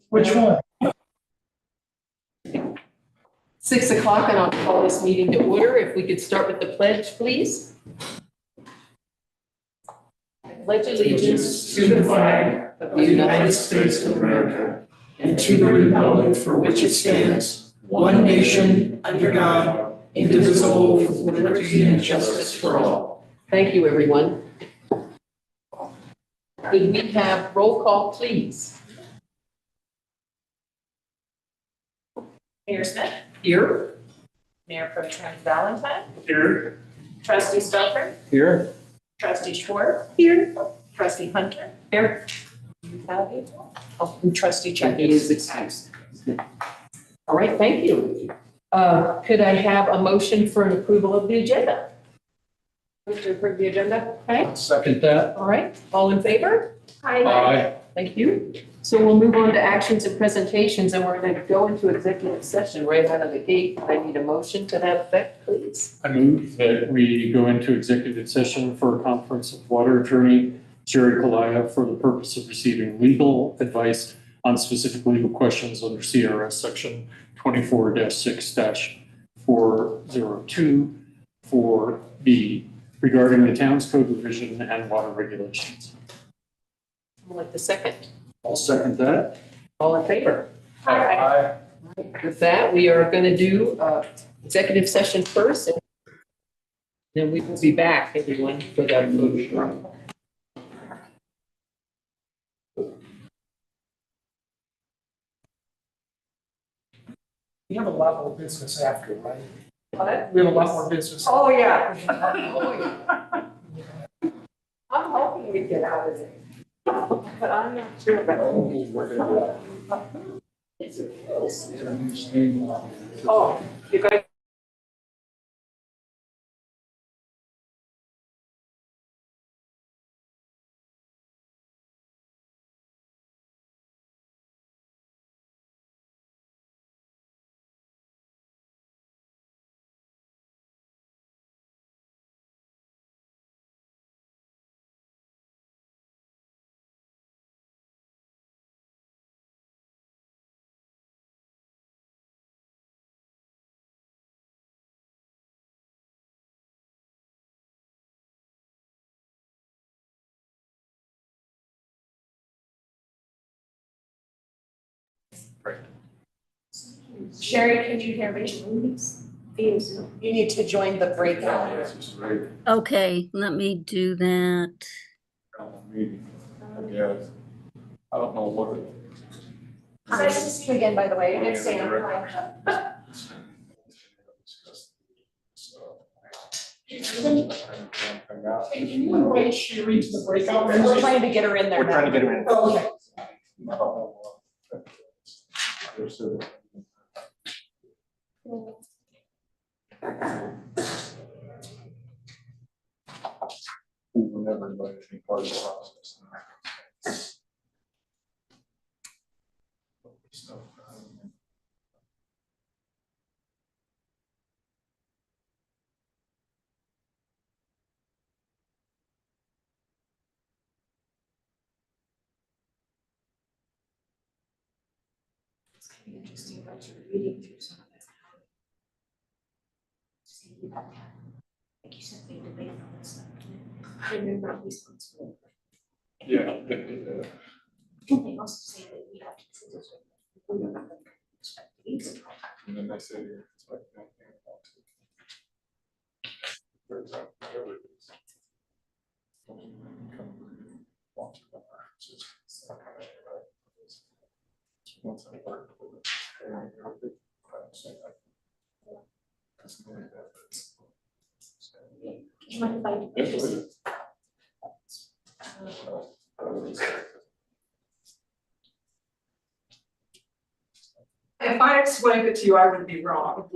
Which one? 6 o'clock, and I'll call this meeting to order. If we could start with the pledge, please. I pledge allegiance To the flag of the United States of America and to the republic for which it stands, one nation, under God, indivisible, with liberty and justice for all. Thank you, everyone. Could we have roll call, please? Mayor Smith, Here. Mayor Pro Tem Valentine, Here. Trustee Stover, Here. Trustee Schwartz. Here. Trustee Hunter. Here. And Trustee He Chucky is excused. All right, thank you. Could I have a motion for an approval of the agenda? Move to approve the agenda, okay? Second that. All right, all in favor? Aye. Thank you. So we'll move on to actions and presentations, and we're going to go into executive session right out of the gate. I need a motion to that effect, please. I move that we go into executive session for a conference of water attorney Jerry Kalaya for the purpose of receiving legal advice on specific legal questions under CRS section 24-6-402 4B regarding the town's code revision and water regulations. I'd like the second. I'll second that. All in favor? Aye. With that, we are going to do executive session first, and then we will be back, everyone, for that motion. We have a lot more business after, right? What? We have a lot more business. Oh, yeah. I'm hoping we get out of it. But I'm not sure about Oh, you guys. Sherry, can you hear me? You need to join the breakout. Okay, let me do that. I don't know what it. Nice to see you again, by the way. It's Sam. Hey, can you invite Sherry to the breakout? We're trying to get her in there now. get her in. Oh, okay. We were never invited to be part of the process. It's kind of interesting about your reading through some of this. Like you said, they debate on this stuff. And they're not responsible. Yeah. They also say that we have to consider this. We're not going to expect these. And then they say it's like anything about it. For example, whatever it is. Watch it. It's not kind of, right? Once I work with it, and I think that's like. That's really bad, but it's- Do you mind if I? Yes, it is. If I explained it to you, I would be wrong.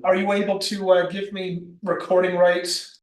Are you able to give me recording rights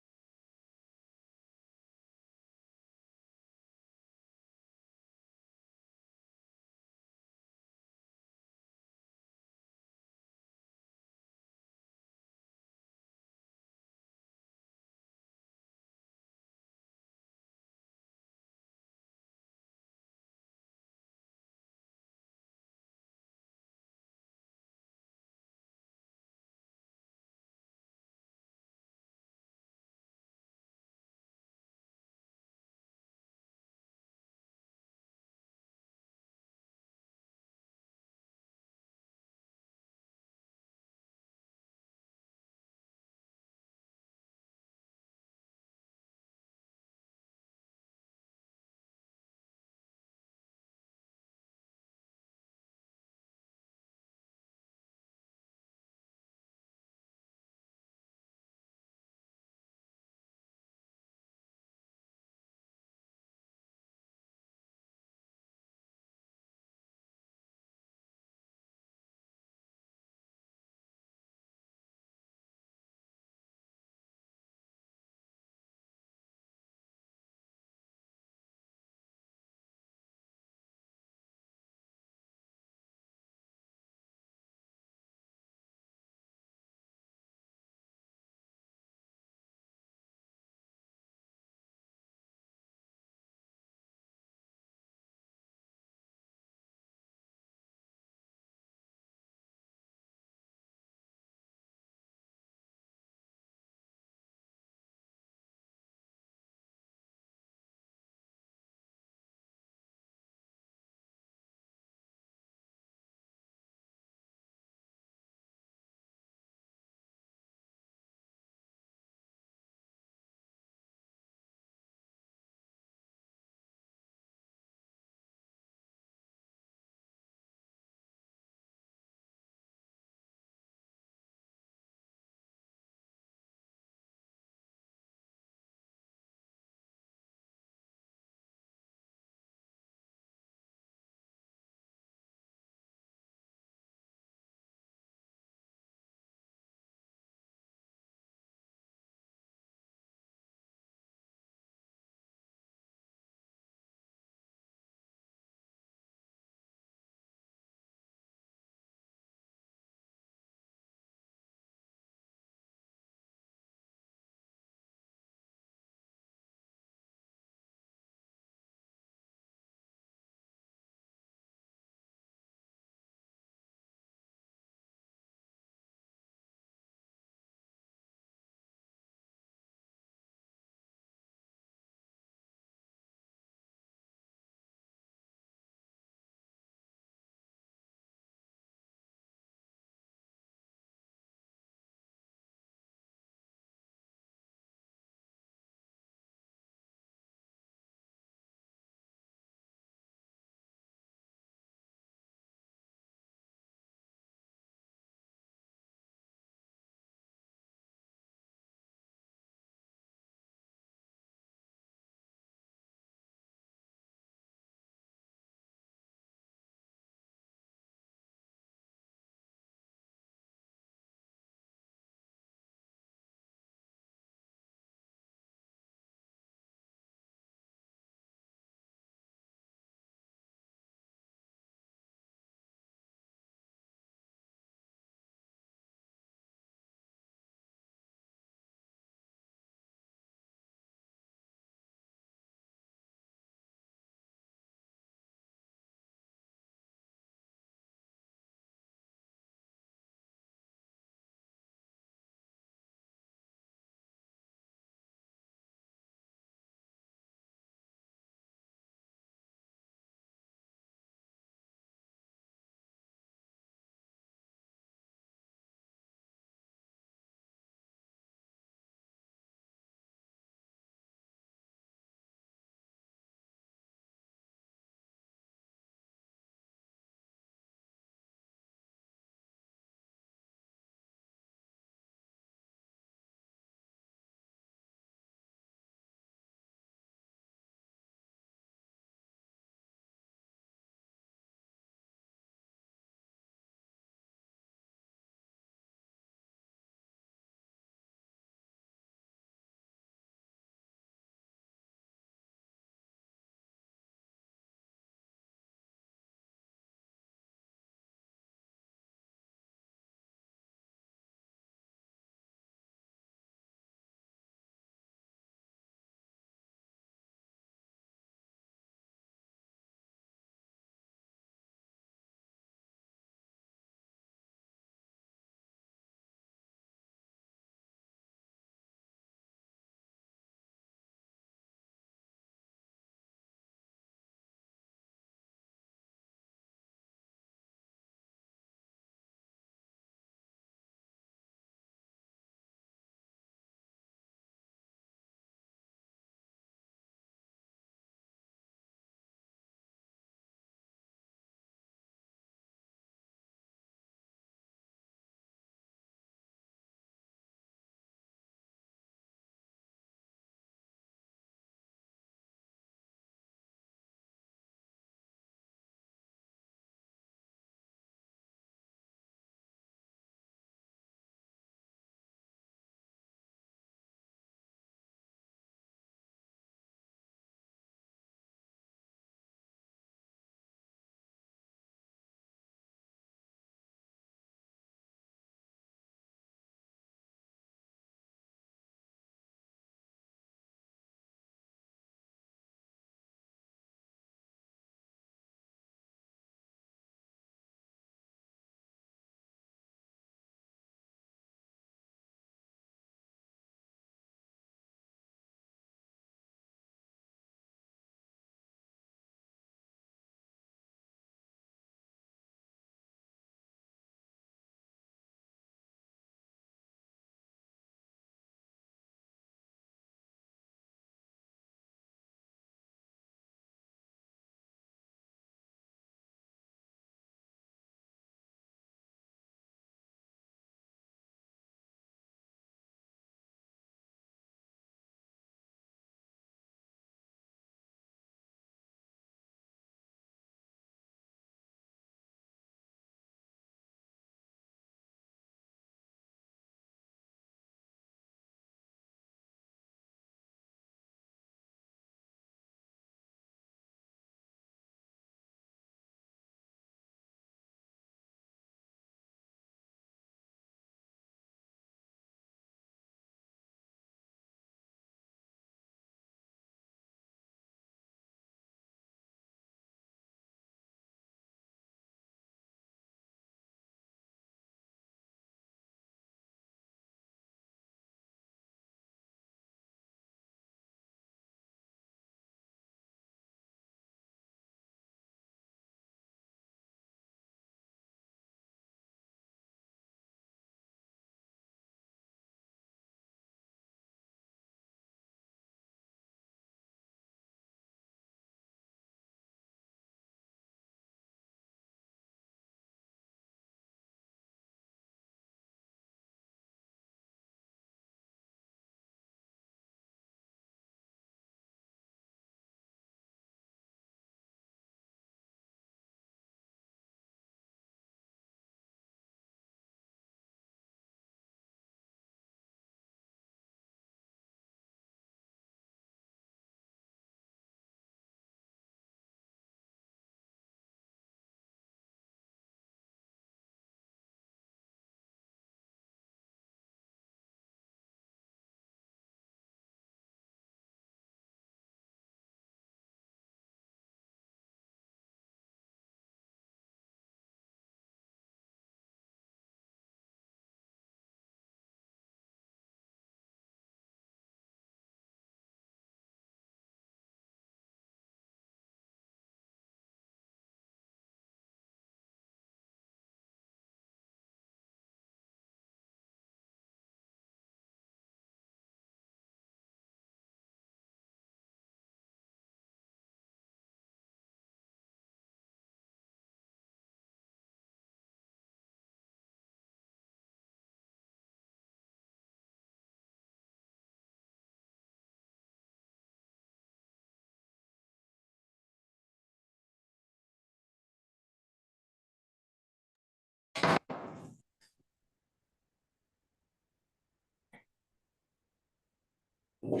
The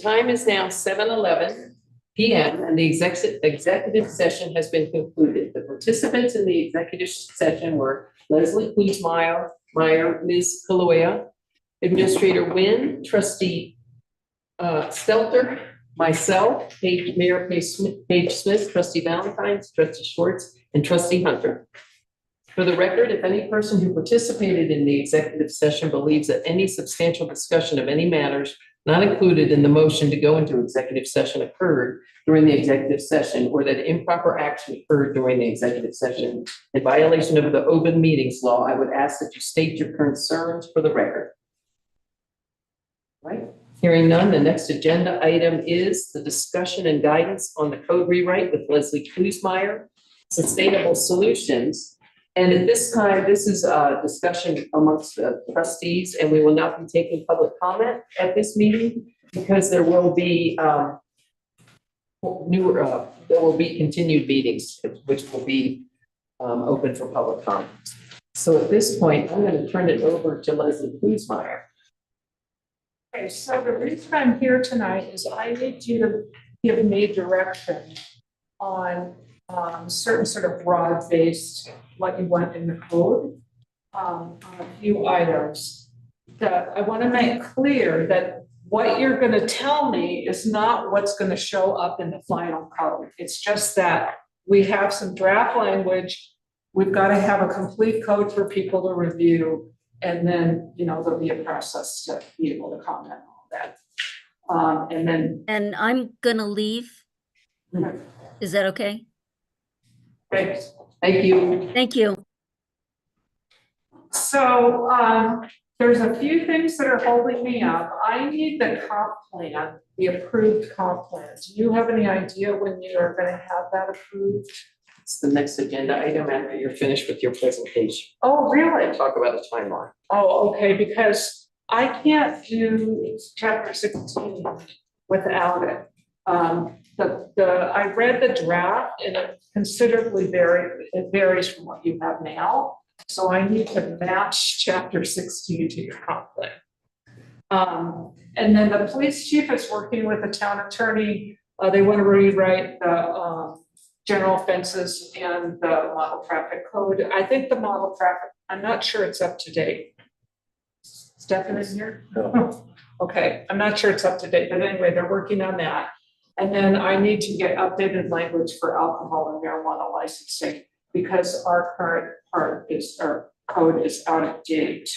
time is now 7:11 PM and the executive session has been concluded. The participants in the executive session were Leslie Kuzmeyer, Ms. Kaloya, Administrator Nguyen, Trustee Stelter, myself, Mayor Paige Smith, Trustee Valentine, Trustee Schwartz, and Trustee Hunter. For the record, if any person who participated in the executive session believes that any substantial discussion of any matters not included in the motion to go into executive session occurred during the executive session, or that improper action occurred during the executive session in violation of the open meetings law, I would ask that you state your concerns for the record. Right? Hearing none, the next agenda item is the discussion and guidance on the code rewrite with Leslie Kuzmeyer, Sustainable Solutions. And at this time, this is a discussion amongst the trustees, and we will not be taking public comment at this meeting because there will be there will be continued meetings, which will be open for public comment. So at this point, I'm going to turn it over to Leslie Kuzmeyer. Okay, so the reason I'm here tonight is I need you to give me direction on certain sort of broad-based, what you want in the code, on a few items. That I want to make clear that what you're going to tell me is not what's going to show up in the final code. It's just that we have some draft language. We've got to have a complete code for people to review. And then, you know, there'll be a process to be able to comment on all that. And then. And I'm gonna leave. Is that okay? Thanks. Thank you. Thank you. So there's a few things that are holding me up. I need the comp plan, the approved comp plan. Do you have any idea when you are going to have that approved? It's the next agenda item after you're finished with your presentation. Oh, really? Talk about the timeline. Oh, okay, because I can't do chapter 16 without it. I read the draft and it considerably varies from what you have now. So I need to match chapter 16 to your comp plan. And then the police chief is working with the town attorney. They want to rewrite the general offenses and the model traffic code. I think the model traffic, I'm not sure it's up to date. Stefan is here? No. Okay, I'm not sure it's up to date, but anyway, they're working on that. And then I need to get updated language for alcohol and marijuana licensing because our current our code is out of date.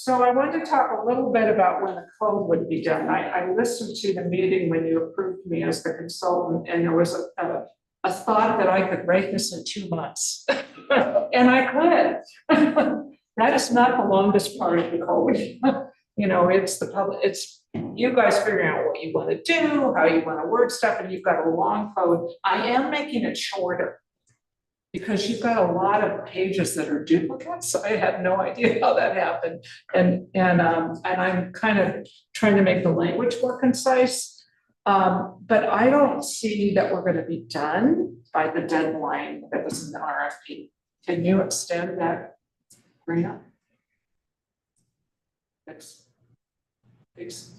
So I wanted to talk a little bit about when the code would be done. I listened to the meeting when you approved me as the consultant, and there was a thought that I could write this in 2 months. And I could. That is not the longest part of the code. You know, it's you guys figuring out what you want to do, how you want to word stuff, and you've got a long code. I am making it shorter because you've got a lot of pages that are duplicates. So I had no idea how that happened. And I'm kind of trying to make the language more concise. But I don't see that we're going to be done by the deadline that was in the RFP. Can you extend that, Rena?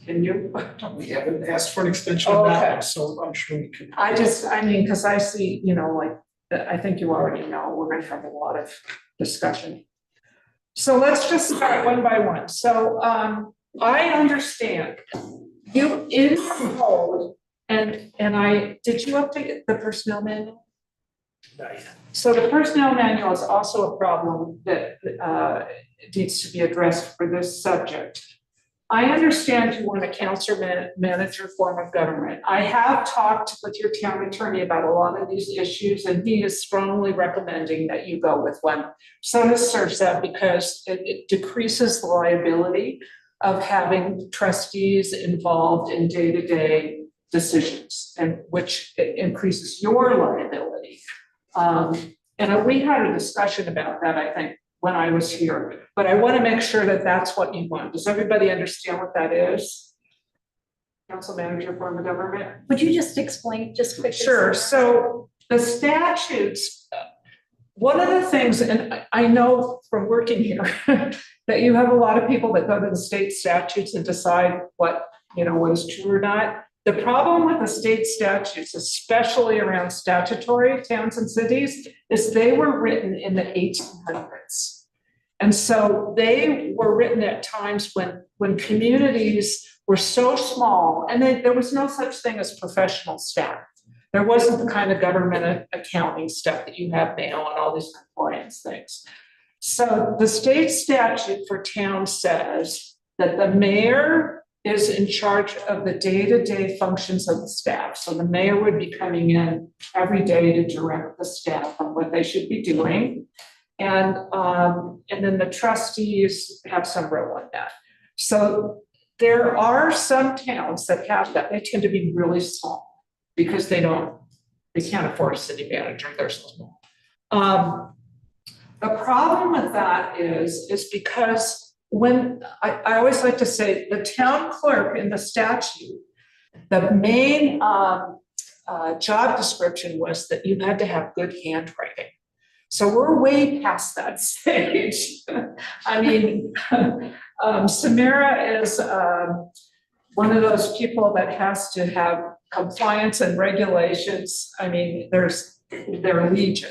Can you? We haven't asked for an extension of that one, so I'm sure we can. Because I see, you know, like, I think you already know, we're going to have a lot of discussion. So let's just start one by one. So I understand you in the code, and did you update the personnel manual? So the personnel manual is also a problem that needs to be addressed for this subject. I understand you want a counselor manager form of government. I have talked with your town attorney about a lot of these issues, and he is strongly recommending that you go with one. So does CERSA, because it decreases the liability of having trustees involved in day-to-day decisions, and which increases your liability. And we had a discussion about that, I think, when I was here, but I want to make sure that that's what you want. Does everybody understand what that is? Council manager form of government? Would you just explain just quickly? Sure, so the statutes, one of the things, and I know from working here, that you have a lot of people that go to the state statutes and decide what is true or not. The problem with the state statutes, especially around statutory towns and cities, is they were written in the 1800s. And so they were written at times when communities were so small, and there was no such thing as professional staff. There wasn't the kind of government accounting stuff that you have now and all these compliance things. So the state statute for towns says that the mayor is in charge of the day-to-day functions of the staff. So the mayor would be coming in every day to direct the staff on what they should be doing. And then the trustees have some role in that. So there are some towns that have that. They tend to be really small because they can't afford a city manager. They're so small. The problem with that is because when I always like to say the town clerk in the statute, the main job description was that you had to have good handwriting. So we're way past that stage. I mean, Samara is one of those people that has to have compliance and regulations. I mean, they're legion.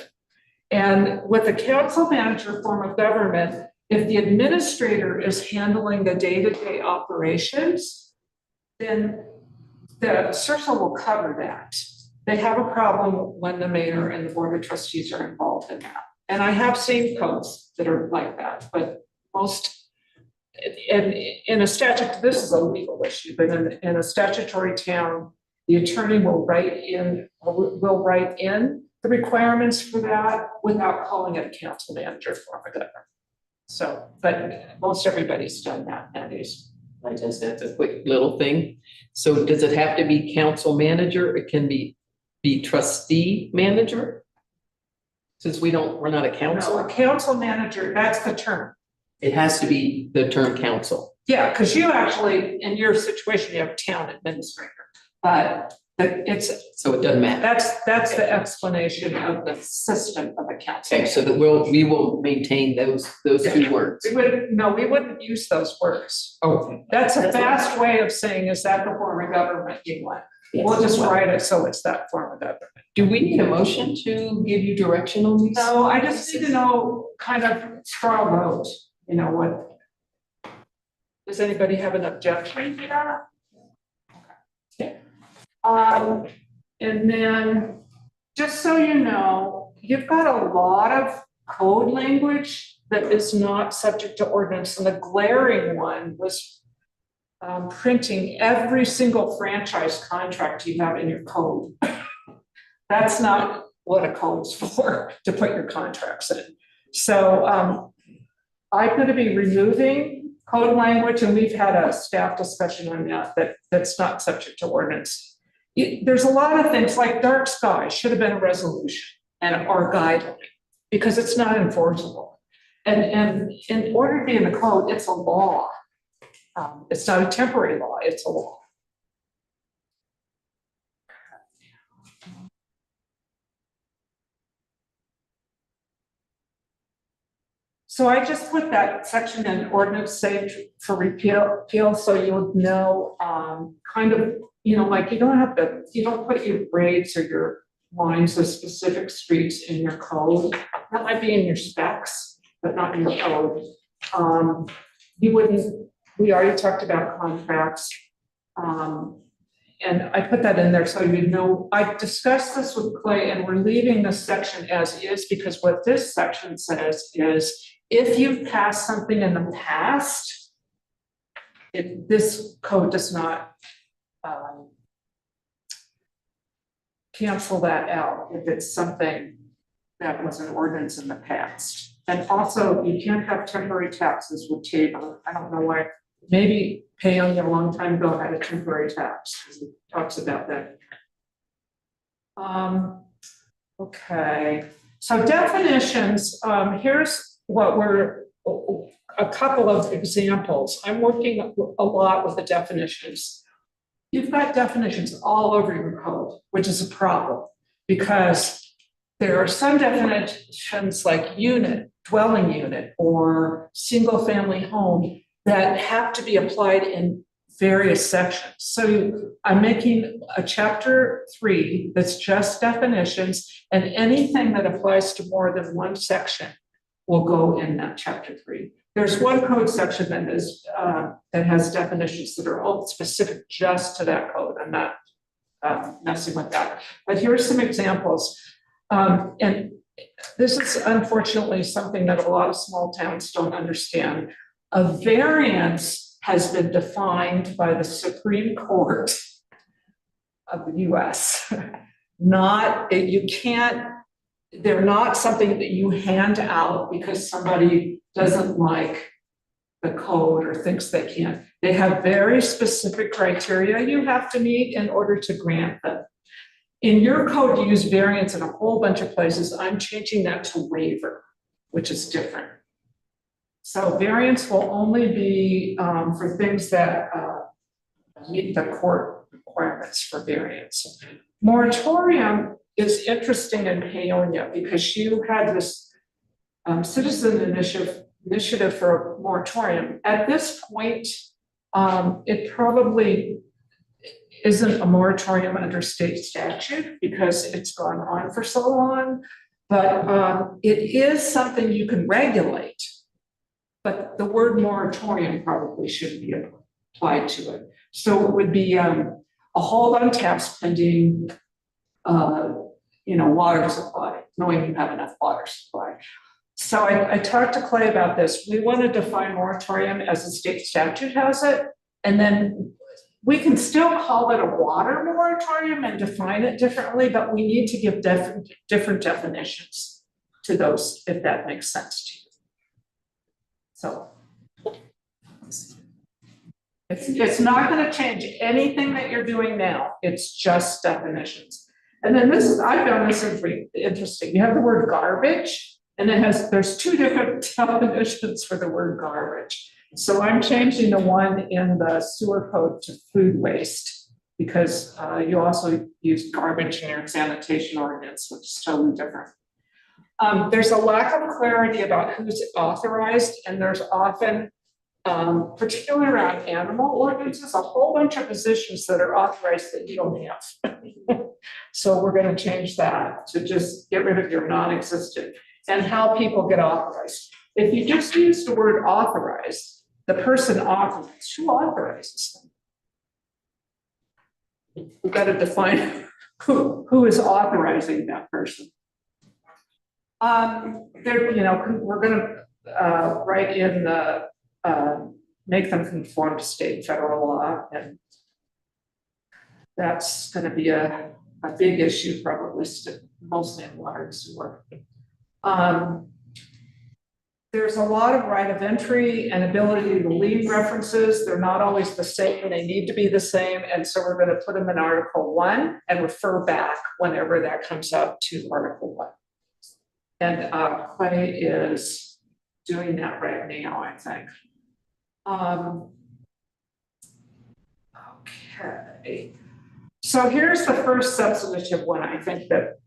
And with the council manager form of government, if the administrator is handling the day-to-day operations, then the CERCLA will cover that. They have a problem when the mayor and the board of trustees are involved in that. And I have seen codes that are like that, but most, in a statute, this is a legal issue, but in a statutory town, the attorney will write in the requirements for that without calling it a council manager form of government. So, but most everybody's done that nowadays. I just, that's a quick little thing. So does it have to be council manager? It can be trustee manager? Since we're not a No, council, a council manager, that's the term. it has to be the term council. Yeah, because you actually, in your situation, you have town administrator, but So it doesn't matter. that's the explanation of the system of a council. Okay, so that we will maintain those two words. We wouldn't use those words. Oh. That's a fast way of saying, is that the form of government you want? We'll just write it so it's that form of government. Do we need a motion to give you direction on these? No, I just need to know kind of straw vote, what. Does anybody have an objection to that? And then, just so you know, you've got a lot of code language that is not subject to ordinance, and the glaring one was printing every single franchise contract you have in your code. That's not what a code's for, to put your contracts in. So I'm going to be removing code language, and we've had a staff discussion on that's not subject to ordinance. There's a lot of things like dark sky should have been a resolution or guideline because it's not enforceable. And in order to be in the code, it's a law. It's not a temporary law, it's a law. So I just put that section in ordinance saved for repeal, so you would know kind of, like you don't put your grades or your lines of specific streets in your code. That might be in your specs, but not in your code. We already talked about contracts. And I put that in there so you know, I discussed this with Clay, and we're leaving this section as is because what this section says is if you've passed something in the past, this code does not cancel that out if it's something that was an ordinance in the past. And also, you can't have temporary taxes with Tabor. I don't know why maybe Paonia a long time ago had a temporary tax, because it talks about that. Okay, so definitions, here's what a couple of examples. I'm working a lot with the definitions. You've got definitions all over your code, which is a problem, because there are some definitions like unit, dwelling unit, or single-family home that have to be applied in various sections. So I'm making a chapter 3 that's just definitions, and anything that applies to more than one section will go in that chapter 3. There's one code section that is that has definitions that are all specific just to that code. I'm not messing with that. But here are some examples. And this is unfortunately something that a lot of small towns don't understand. A variance has been defined by the Supreme Court of the US. They're not something that you hand out because somebody doesn't like the code or thinks they can't. They have very specific criteria you have to meet in order to grant them. In your code, you use variance in a whole bunch of places. I'm changing that to waiver, which is different. So variance will only be for things that meet the court requirements for variance. Moratorium is interesting in Paonia because you had this citizen initiative for a moratorium. At this point, it probably isn't a moratorium under state statute because it's gone on for so long, but it is something you can regulate. But the word moratorium probably shouldn't be applied to it. So it would be a hold on tax pending, water supply, knowing you have enough water supply. So I talked to Clay about this. We want to define moratorium as the state statute has it, and then we can still call it a water moratorium and define it differently, but we need to give different definitions to those, if that makes sense to you. So it's not going to change anything that you're doing now. It's just definitions. And then I found this interesting. You have the word garbage, and there's 2 different definitions for the word garbage. So I'm changing the one in the sewer code to food waste because you also use garbage in your sanitation ordinance, which is totally different. There's a lack of clarity about who's authorized, and there's often, particularly around animal ordinances, a whole bunch of positions that are authorized that you don't have. So we're going to change that to just get rid of your non-existent and how people get authorized. If you just use the word authorized, the person authorized, who authorizes them? We've got to define who is authorizing that person. We're going to write in the make them conform to state and federal law, and that's going to be a big issue, probably mostly in water and sewer. There's a lot of right of entry and ability to leave references. They're not always the same, and they need to be the same. And so we're going to put them in Article 1 and refer back whenever that comes up to Article 1. And Clay is doing that right now, I think. Okay. So here's the first substantive one. I think that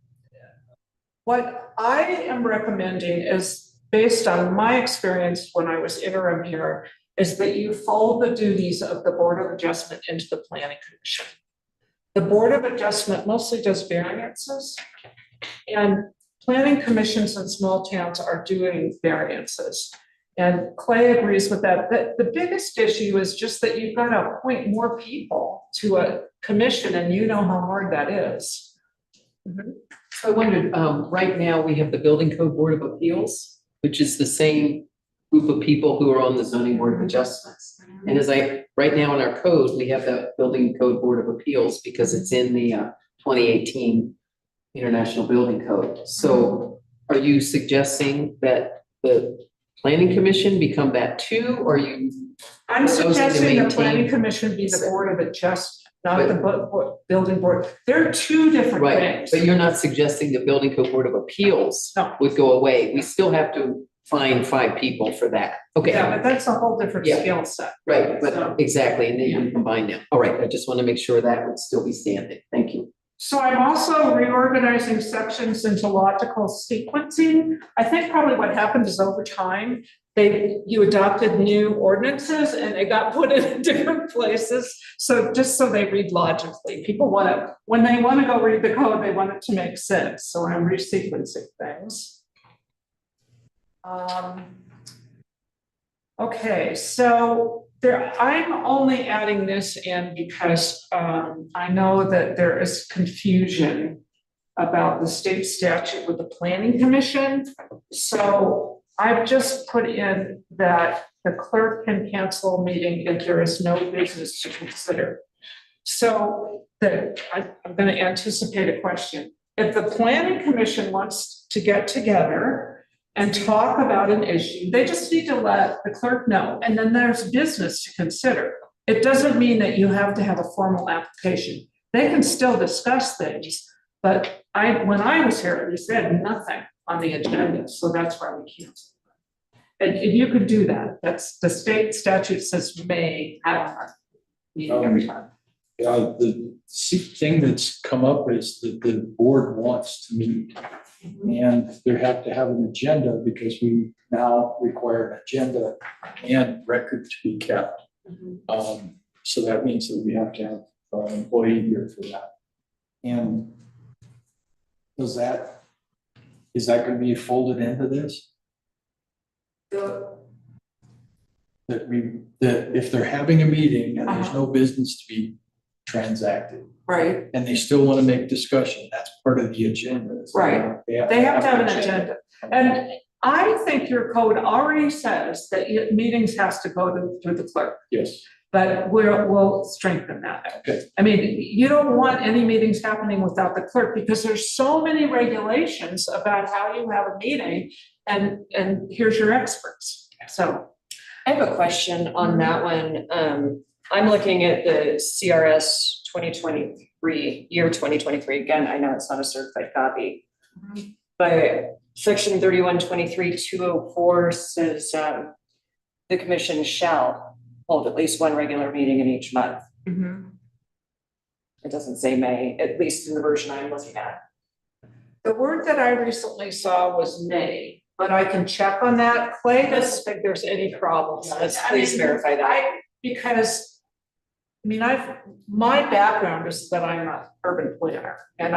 what I am recommending is based on my experience when I was interim here, is that you fold the duties of the Board of Adjustment into the Planning Commission. The Board of Adjustment mostly does variances, and planning commissions in small towns are doing variances. And Clay agrees with that. The biggest issue is just that you've got to appoint more people to a commission, and you know how hard that is. So I wondered, right now we have the Building Code Board of Appeals, which is the same group of people who are on the Zoning Board of Adjustments. And right now in our code, we have the Building Code Board of Appeals because it's in the 2018 International Building Code. So are you suggesting that the planning commission become that too, or you, I'm Those are the suggesting the main planning team. commission be the board of adjustment, not the building board. They're two different right, things. but you're not suggesting the building code board of appeals No. would go away. We still have to find 5 people for that. Okay. Yeah, but that's a whole different Yeah. skill set. Right, So- but exactly, and then you combine them. All right, I just want to make sure that would still be standing. Thank you. So I'm also reorganizing sections into logical sequencing. I think probably what happened is over time, you adopted new ordinances and they got put in different places. So just so they read logically, people when they want to go read the code, they want it to make sense. So I'm resequencing things. Okay, so I'm only adding this in because I know that there is confusion about the state statute with the planning commission. So I've just put in that the clerk can cancel a meeting if there is no business to consider. So I'm going to anticipate a question. If the planning commission wants to get together and talk about an issue, they just need to let the clerk know, and then there's business to consider. It doesn't mean that you have to have a formal application. They can still discuss things, but when I was here, we said nothing on the agenda, so that's why we canceled. And you could do that. That's the state statute says may have a meeting every time. The thing that's come up is that the board wants to meet. And they have to have an agenda because we now require an agenda and record to be kept. So that means that we have to have an employee here for that. And is that going to be folded into this? That if they're having a meeting and there's no business to be transacted, Right. and they still want to make discussion, that's part of the agenda. So Right. They have to have an agenda. And I think your code already says that meetings has to go to the clerk, Yes. but we'll strengthen that. Okay. I mean, you don't want any meetings happening without the clerk because there's so many regulations about how you have a meeting and here's your experts. So. I have a question on that one. I'm looking at the CRS 2023, year 2023. Again, I know it's not a certified copy. But section 3123-204 says the commission shall hold at least one regular meeting in each month. It doesn't say may, at least in the version I'm looking at. The word that I recently saw was may, but I can check on that. Clay doesn't think there's any problems. Please verify that. Because, my background is that I'm an urban planner and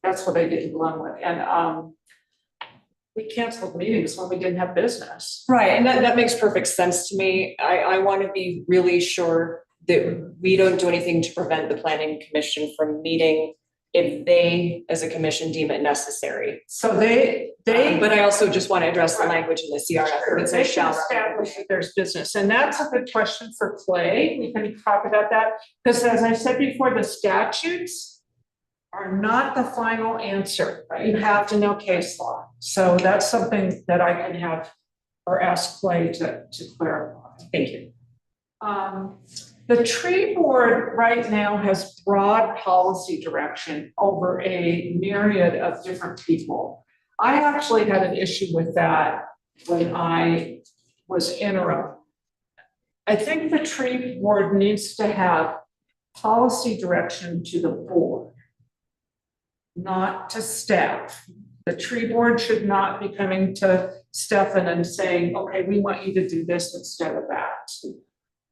that's what I did in Glenwood. And we canceled meetings when we didn't have business. Right, and that makes perfect sense to me. I want to be really sure that we don't do anything to prevent the planning commission from meeting if they, as a commission, deem it necessary. So they. But I also just want to address the language in the CRF that They says can shall. establish that there's business, and that's a good question for Clay. We can talk about that, because as I said before, the statutes are not the final answer. You have to know case law. So that's something that I can have or ask Clay to clarify. Thank you. The tree board right now has broad policy direction over a myriad of different people. I actually had an issue with that when I was interim. I think the tree board needs to have policy direction to the board, not to staff. The tree board should not be coming to Stefan and saying, okay, we want you to do this instead of that.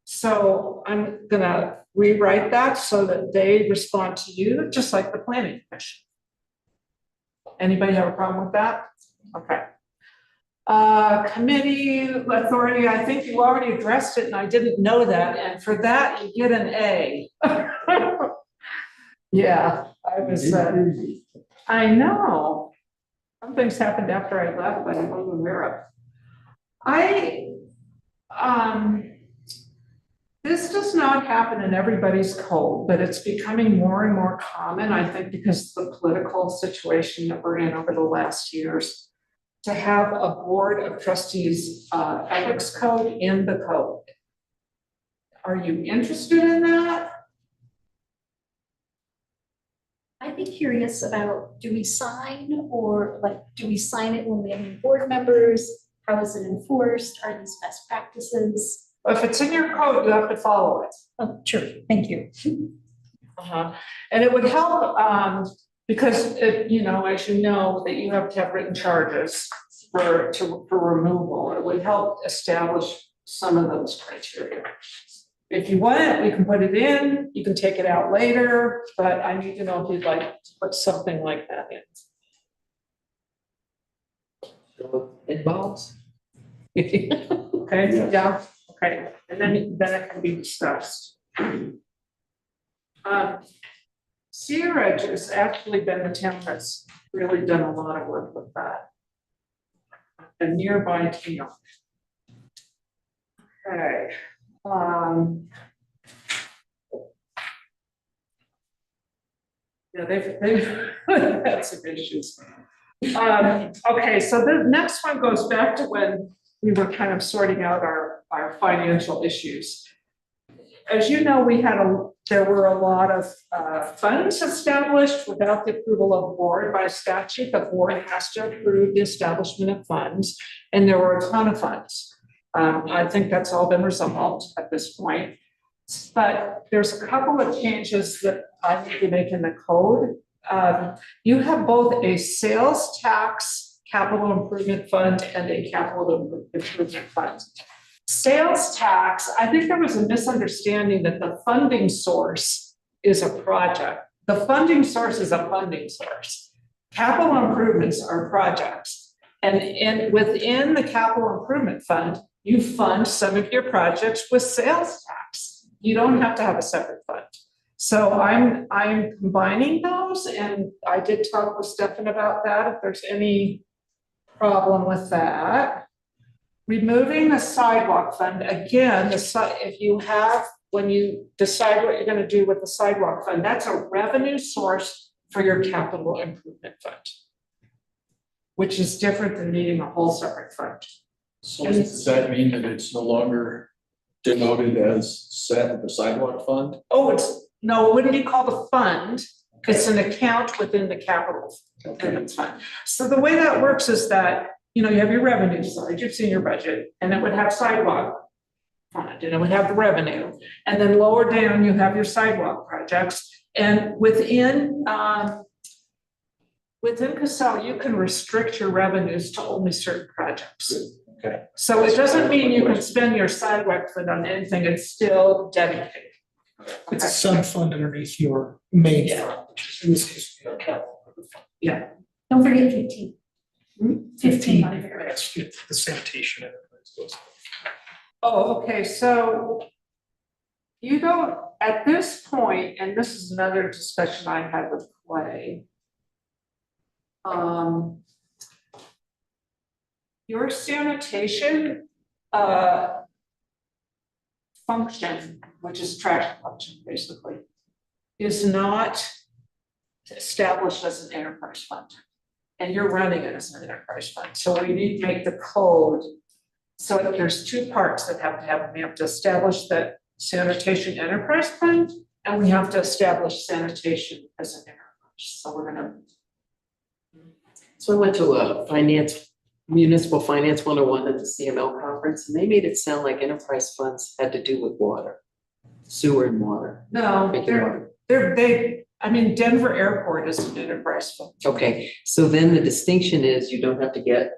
So I'm gonna rewrite that so that they respond to you, just like the planning commission. Anybody have a problem with that? Okay. Committee authority, I think you already addressed it and I didn't know that, and for that you get an A. Yeah, I know. Some things happened after I left, but I wasn't aware of. This does not happen in everybody's code, but it's becoming more and more common, I think, because of the political situation that we're in over the last years. to have a board of trustees, ethics code in the code. Are you interested in that? I'd be curious about, do we sign or like, do we sign it when we have new board members? How is it enforced? Are these best practices? If it's in your code, you have to follow it. Oh, sure, thank you. And it would help, because it, you know, as you know, that you have to have written charges for removal. It would help establish some of those criteria. If you want it, we can put it in, you can take it out later, but I need to know if you'd like to put something like that in. Involves. Okay, yeah, okay, and then it can be discussed. Sierra Edge has actually been the town that's really done a lot of work with that. A nearby town. Okay, yeah, they've had some issues. Okay, so the next one goes back to when we were kind of sorting out our financial issues. As you know, there were a lot of funds established without the approval of the board. By statute. The board has to approve the establishment of funds, and there were a ton of funds. I think that's all been resolved at this point. But there's a couple of changes that I need to make in the code. You have both a sales tax capital improvement fund and a capital improvement fund. Sales tax, I think there was a misunderstanding that the funding source is a project. The funding source is a funding source. Capital improvements are projects. And within the capital improvement fund, you fund some of your projects with sales tax. You don't have to have a separate fund. So I'm combining those, and I did talk with Stefan about that, if there's any problem with that. Removing the sidewalk fund, again, when you decide what you're gonna do with the sidewalk fund, that's a revenue source for your capital improvement fund, which is different than needing a whole separate fund. So does that mean that it's no longer denoted as the sidewalk fund? No, it wouldn't be called a fund. It's an account within the capital improvement fund. So the way that works is that, you know, you have your revenue side, you've seen your budget, and it would have sidewalk fund, and it would have the revenue. And then lower down, you have your sidewalk projects. And within Casella, you can restrict your revenues to only certain projects. Okay. So it doesn't mean you can spend your sidewalk fund on anything, it's still dedicated. It's a sub-fund underneath your main fund, which is in this case, your capital. Yeah. Don't forget 15. 15 on your. That's the sanitation. and everything goes. Oh, okay, so you don't, at this point, and this is another discussion I had with Clay. Your sanitation function, which is trash collection, basically, is not established as an enterprise fund. And you're running it as an enterprise fund. So we need to make the code. So there's two parts that have to happen. We have to establish the sanitation enterprise fund, and we have to establish sanitation as an enterprise. So we're gonna. So I went to a municipal finance 101 at the CML conference, and they made it sound like enterprise funds had to do with water, sewer and water. No, Drinking water. Denver Airport is an enterprise fund. Okay, so then the distinction is you don't have to get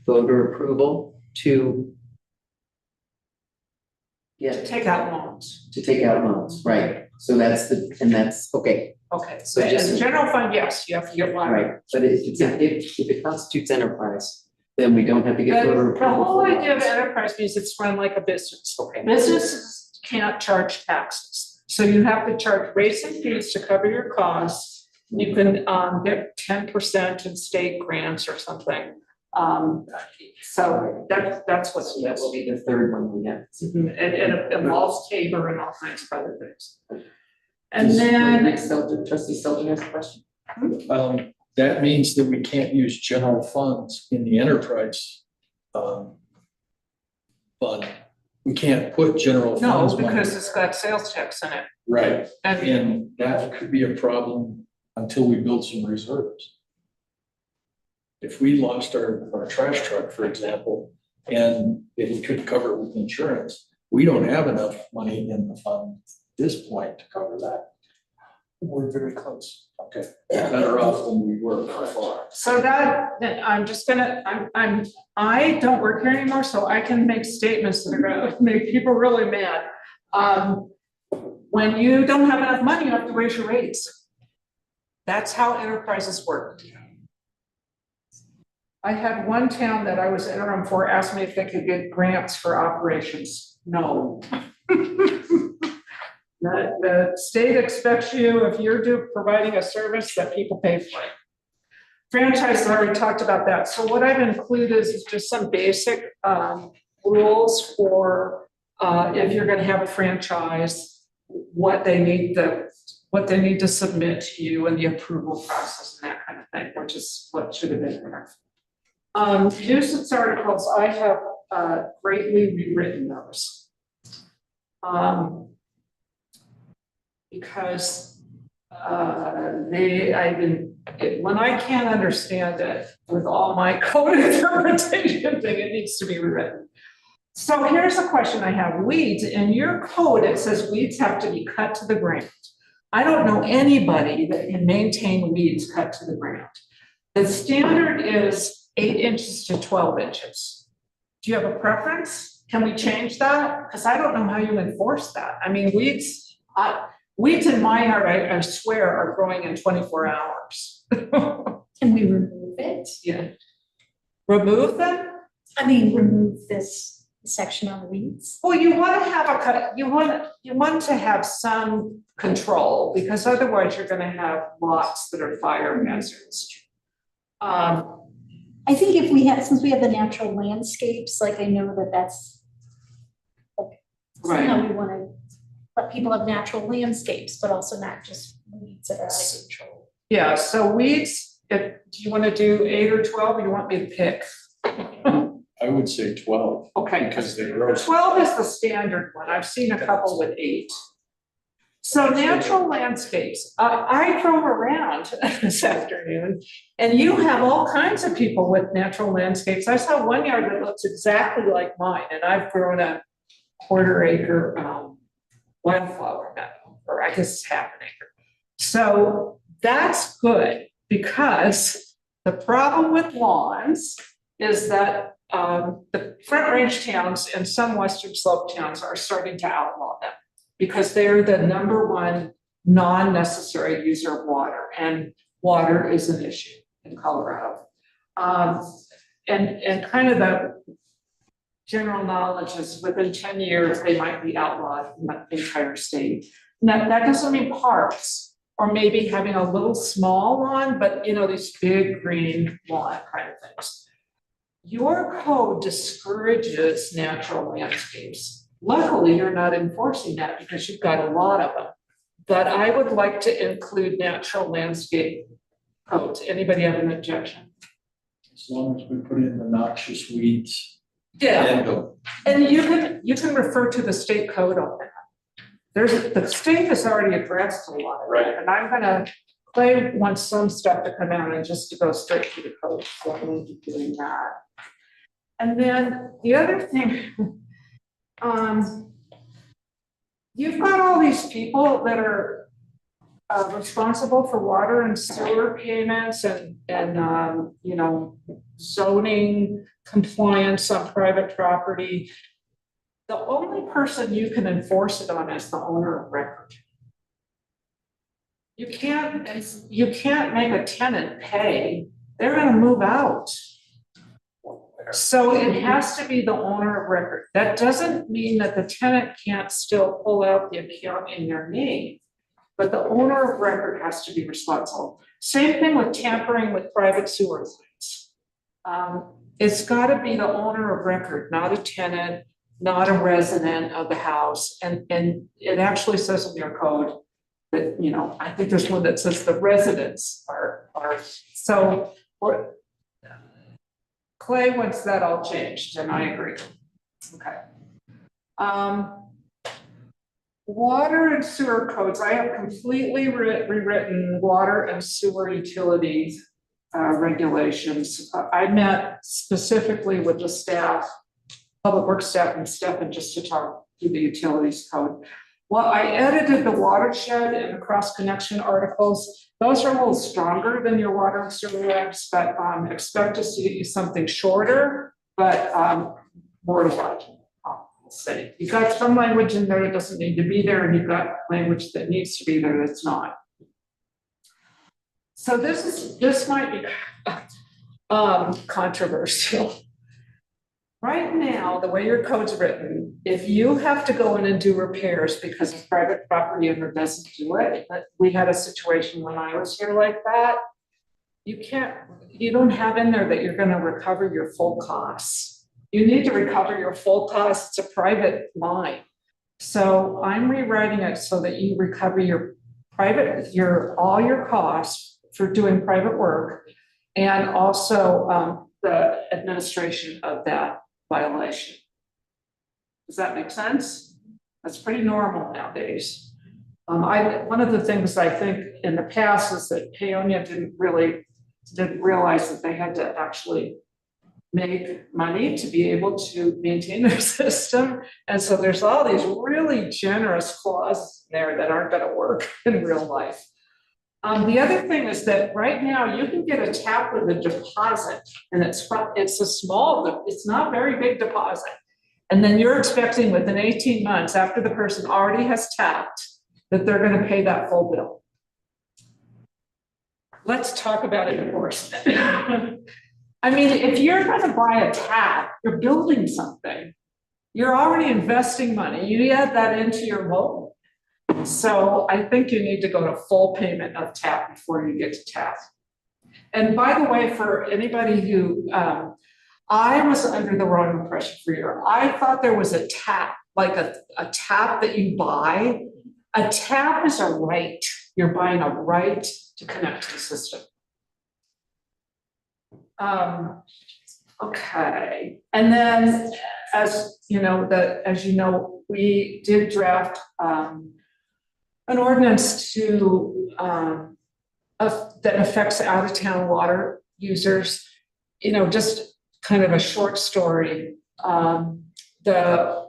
voter approval to Take out loans. take out loans, right? So that's okay, Okay, So so just- as a general fund, yes, you have to get one. right? But if it constitutes enterprise, then we don't have to get voter The approval. whole for idea of loans. enterprise means it's run like a business. Okay. Businesses can't charge taxes, so you have to charge rates and fees to cover your costs. You can get 10% in state grants or something. So that's what So it that is. will be the third one we have. And it involves Tabor and all kinds of other things. And Does- then, Next, trustee Selden has a question. that means that we can't use general funds in the enterprise fund. We can't put general No, funds money. because it's got sales tax in it. Right, And and that could be a problem until we build some reserves. If we lost our trash truck, for example, and if we couldn't cover it with insurance, we don't have enough money in the fund at this point to cover that. We're very close. Okay, better off than we were by far. so that I'm just gonna, I don't work here anymore, so I can make statements that are gonna make people really mad. When you don't have enough money, you have to raise your rates. That's how enterprises work. I had one town that I was interim for ask me if they could get grants for operations. No. The state expects you, if you're providing a service, that people pay for it. Franchise, I already talked about that. So what I've included is just some basic rules for if you're gonna have a franchise, what they need to submit to you and the approval process and that kind of thing, which is what should have been there. Nuisance articles, I have greatly rewritten those. Because when I can't understand it with all my code interpretation thing, it needs to be rewritten. So here's a question I have. Weeds, in your code, it says weeds have to be cut to the ground. I don't know anybody that can maintain weeds cut to the ground. The standard is 8 inches to 12 inches. Do you have a preference? Can we change that? Because I don't know how you enforce that. I mean, weeds in my yard, I swear, are growing in 24 hours. Can we remove it? Yeah. Remove them? I mean, remove this section on weeds? Well, you want to have you want to have some control, because otherwise you're going to have lots that are fire hazards. I think if we had, since we have the natural landscapes, like I know that's like, somehow we want to let people have natural landscapes, but also not just weeds that are out of control. Yeah, so weeds, do you want to do 8 or 12, or you want me to pick? I would say 12. Okay. Because they grow. 12 is the standard one. I've seen a couple with 8. So natural landscapes, I drove around this afternoon, and you have all kinds of people with natural landscapes. I saw one yard that looks exactly like mine, and I've grown a 1/4 acre wildflower meadow, or I guess it's 1/2 acre. So that's good, because the problem with lawns is that the Front Range towns and some Western Slope towns are starting to outlaw them, because they're the #1 non-necessary user of water, and water is an issue in Colorado. And kind of the general knowledge is within 10 years, they might be outlawed in the entire state. Now, that doesn't mean parks, or maybe having a little small lawn, but these big green lawn kind of things. Your code discourages natural landscapes. Luckily, you're not enforcing that because you've got a lot of them. But I would like to include natural landscape codes. Anybody have an objection? As long as we put in the noxious weeds. Yeah, and you can refer to the state code on that. The state has already addressed a lot of that, and I'm gonna Clay wants some stuff to come out and just to go straight to the code, so I'm gonna be doing that. And then the other thing, you've got all these people that are responsible for water and sewer payments and zoning compliance on private property. The only person you can enforce it on is the owner of record. You can't make a tenant pay. They're gonna move out. So it has to be the owner of record. That doesn't mean that the tenant can't still pull out the account in their name, but the owner of record has to be responsible. Same thing with tampering with private sewer lines. It's gotta be the owner of record, not a tenant, not a resident of the house. And it actually says in your code that, I think there's one that says the residents are So Clay wants that all changed, and I agree. Okay. Water and sewer codes, I have completely rewritten water and sewer utilities regulations. I met specifically with the staff, public works staff and Stefan, just to talk through the utilities code. Well, I edited the watershed and the cross connection articles. Those are a little stronger than your water and sewer regs, but expect to see something shorter, but more to watch. Say you got some language in there that doesn't need to be there, and you've got language that needs to be there that's not. So this might be controversial. Right now, the way your code's written, if you have to go in and do repairs because a private property owner doesn't do it, but we had a situation when I was here like that, you don't have in there that you're going to recover your full costs. You need to recover your full costs. It's a private line. So I'm rewriting it so that you recover all your costs for doing private work, and also the administration of that violation. Does that make sense? That's pretty normal nowadays. One of the things I think in the past is that Paonia didn't realize that they had to actually make money to be able to maintain their system. And so there's all these really generous clauses there that aren't going to work in real life. The other thing is that right now you can get a tap with a deposit, and it's not very big deposit. And then you're expecting within 18 months after the person already has tapped that they're going to pay that full bill. Let's talk about enforcement. I mean, if you're going to buy a tap, you're building something. You're already investing money. You add that into your loan. So I think you need to go to full payment of tap before you get to tap. And by the way, for anybody who, I was under the wrong impression for you. I thought there was a tap, like a tap that you buy. A tap is a right. You're buying a right to connect to the system. Okay, and then as you know, we did draft an ordinance to that affects out-of-town water users. You know, just kind of a short story. The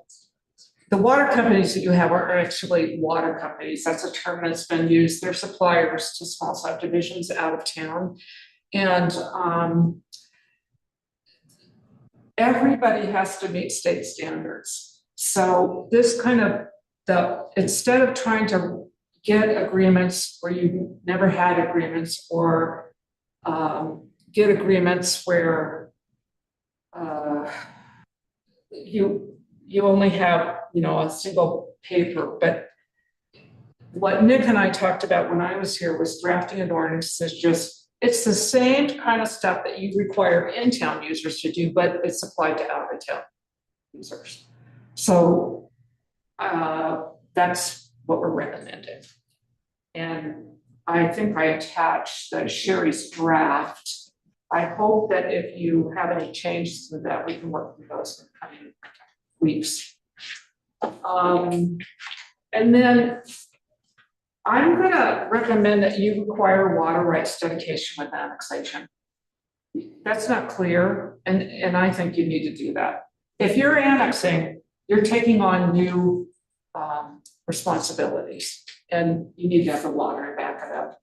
water companies that you have are actually water companies. That's a term that's been used. They're suppliers to small subdivisions out of town. And everybody has to meet state standards. So this kind of instead of trying to get agreements where you never had agreements, or get agreements where you only have a single paper. But what Nick and I talked about when I was here was drafting an ordinance that's just, it's the same kind of stuff that you require in-town users to do, but it's applied to out-of-town users. So that's what we're recommending. And I think I attached Sherry's draft. I hope that if you have any changes to that, we can work with those in the coming weeks. And then I'm gonna recommend that you require water rights dedication with annexation. That's not clear, and I think you need to do that. If you're annexing, you're taking on new responsibilities, and you need to have the water to back it up.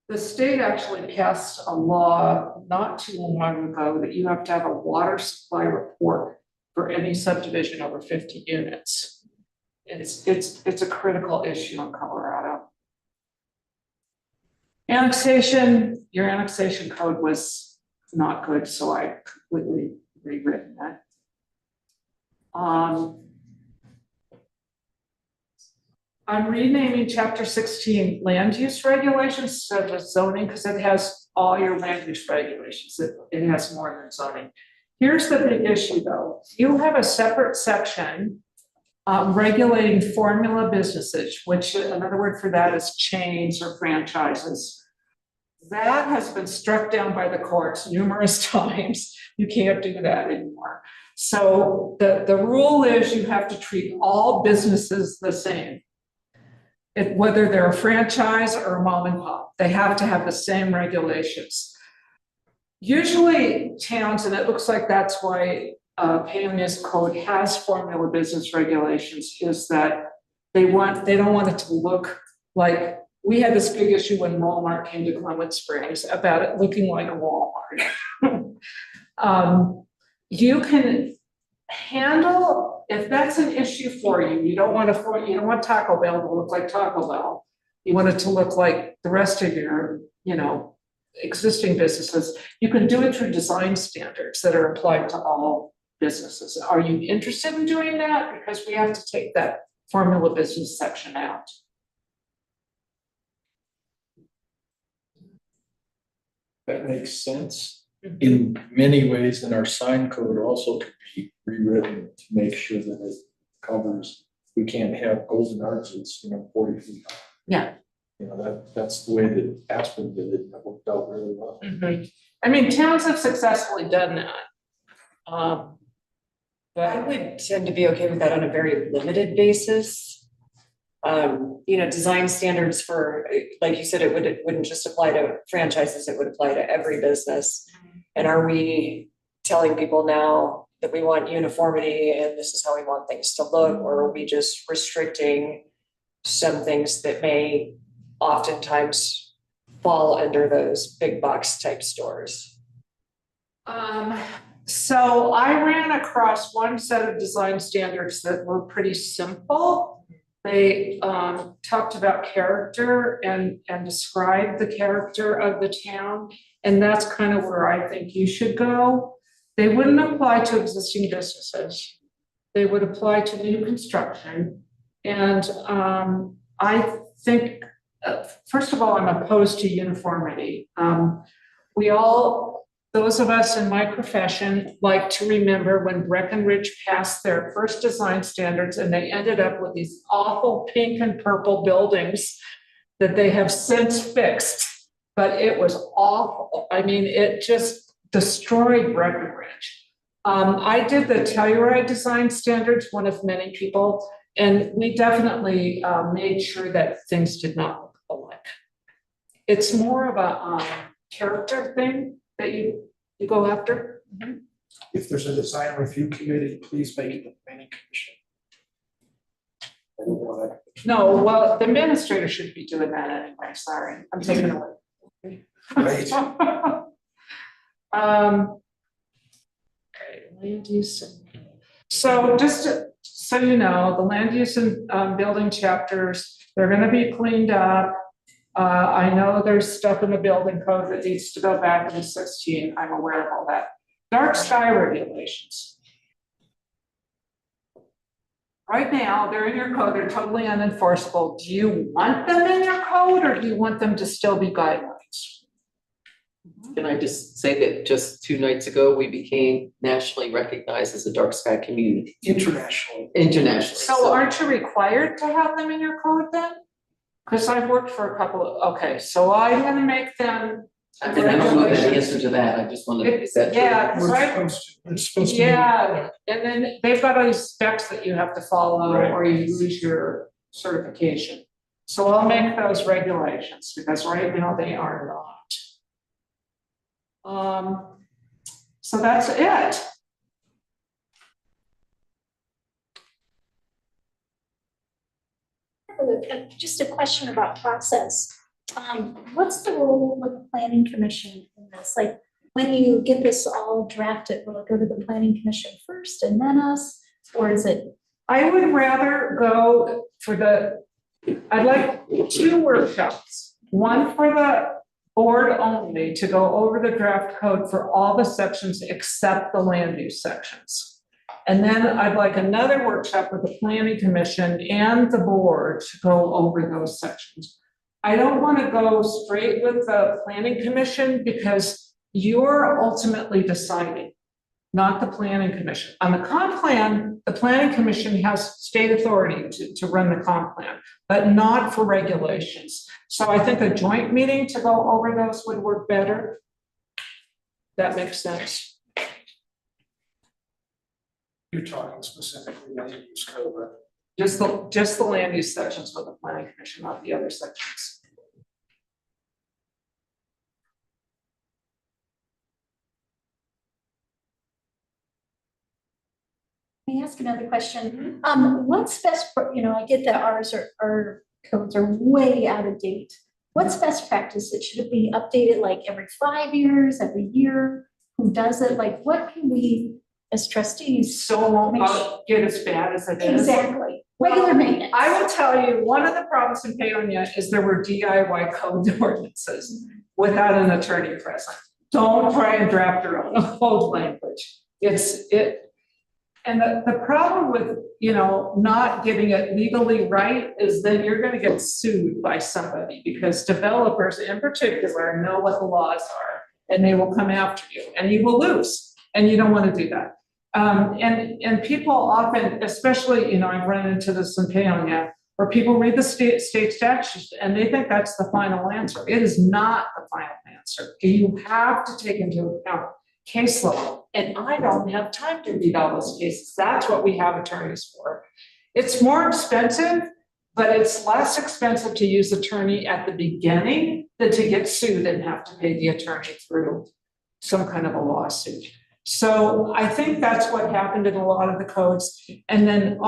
The state actually passed a law not too long ago that you have to have a water supply report for any subdivision over 50 units. It's a critical issue in Colorado. Annexation, your annexation code was not good, so I completely rewritten that. I'm renaming chapter 16 land use regulations instead of zoning, because it has all your land use regulations. It has more than zoning. Here's the big issue though. You have a separate section regulating formula businesses, which another word for that is chains or franchises. That has been struck down by the courts numerous times. You can't do that anymore. So the rule is you have to treat all businesses the same. Whether they're a franchise or a mom and pop, they have to have the same regulations. Usually towns, and it looks like that's why Paoneer's code has formula business regulations, is that they don't want it to look like, we had this big issue when Walmart came to Glenwood Springs about it looking like a Walmart. You can handle, if that's an issue for you, you don't want Taco Bell to look like Taco Bell. You want it to look like the rest of your, existing businesses. You can do it through design standards that are applied to all businesses. Are you interested in doing that? Because we have to take that formula business section out. That makes sense. In many ways, and our sign code also could be rewritten to make sure that it covers, we can't have golden arches, 40 feet high. Yeah. That's the way that Aspen did it, and it worked out really well. Mm-hmm. I mean, towns have successfully done that. I But would tend to be okay with that on a very limited basis. Design standards for, like you said, it wouldn't just apply to franchises, it would apply to every business. And are we telling people now that we want uniformity and this is how we want things to look, or are we just restricting some things that may oftentimes fall under those big box type stores? so I ran across one set of design standards that were pretty simple. They talked about character and described the character of the town. And that's kind of where I think you should go. They wouldn't apply to existing businesses. They would apply to new construction. And I think, first of all, I'm opposed to uniformity. Those of us in my profession like to remember when Breckenridge passed their first design standards and they ended up with these awful pink and purple buildings that they have since fixed, but it was awful. I mean, it just destroyed Breckenridge. I did the Telluride design standards, one of many people, and we definitely made sure that things did not look alike. It's more of a character thing that you go after. Mm-hmm. If there's a design review committee, please make it the planning commission. I don't want to. No, well, the administrator should be doing that anyway, sorry, I'm taking it away. Right. Okay, land use. So so you know, the land use and building chapters, they're gonna be cleaned up. I know there's stuff in the building code that needs to go back into 16. I'm aware of all that. Dark sky regulations. Right now, they're in your code, they're totally unenforceable. Do you want them in your code or do you want them to still be guidelines? Can I just say that just 2 nights ago, we became nationally recognized as a dark sky community, International. internationally. So aren't you required to have them in your code then? Because I've worked for a couple of, okay, so I'm gonna make them. I mean, I don't know the answer to that, I just wanted to set. Yeah, We're right. supposed to. Yeah, and then they've got all these specs that you have to follow Right. or you lose your certification. So I'll make those regulations because right now they are not. So that's it. Just a question about process. What's the role of the planning commission in this? Like, when you get this all drafted, will it go to the planning commission first and then us? Or is it? I would rather go I'd like 2 workshops. One for the board only to go over the draft code for all the sections except the land use sections. And then I'd like another workshop with the planning commission and the board to go over those sections. I don't want to go straight with the planning commission because you're ultimately deciding. not the planning commission. On the comp plan, the planning commission has state authority to run the comp plan, but not for regulations. So I think a joint meeting to go over those would work better. That makes sense. You're talking specifically land use code, right? Just the land use sections for the planning commission, not the other sections. Can I ask another question? What's best for, I get that our codes are way out of date. What's best practice? Should it be updated like every 5 years, every year? Who does it? Like, what can we, as trustees? So it won't get as bad as it is. Exactly, regular maintenance. I will tell you, one of the problems in Paonia is there were DIY code ordinances without an attorney present. Don't try and draft your own code language. And the problem with, not getting it legally right is that you're gonna get sued by somebody because developers in particular know what the laws are and they will come after you and you will lose and you don't wanna do that. And people often, especially, I've run into this in Paonia, where people read the state statutes and they think that's the final answer. It is not the final answer. You have to take into account case law, and I don't have time to read all those cases. That's what we have attorneys for. It's more expensive, but it's less expensive to use attorney at the beginning than to get sued and have to pay the attorney through some kind of a lawsuit. So I think that's what happened in a lot of the codes. And then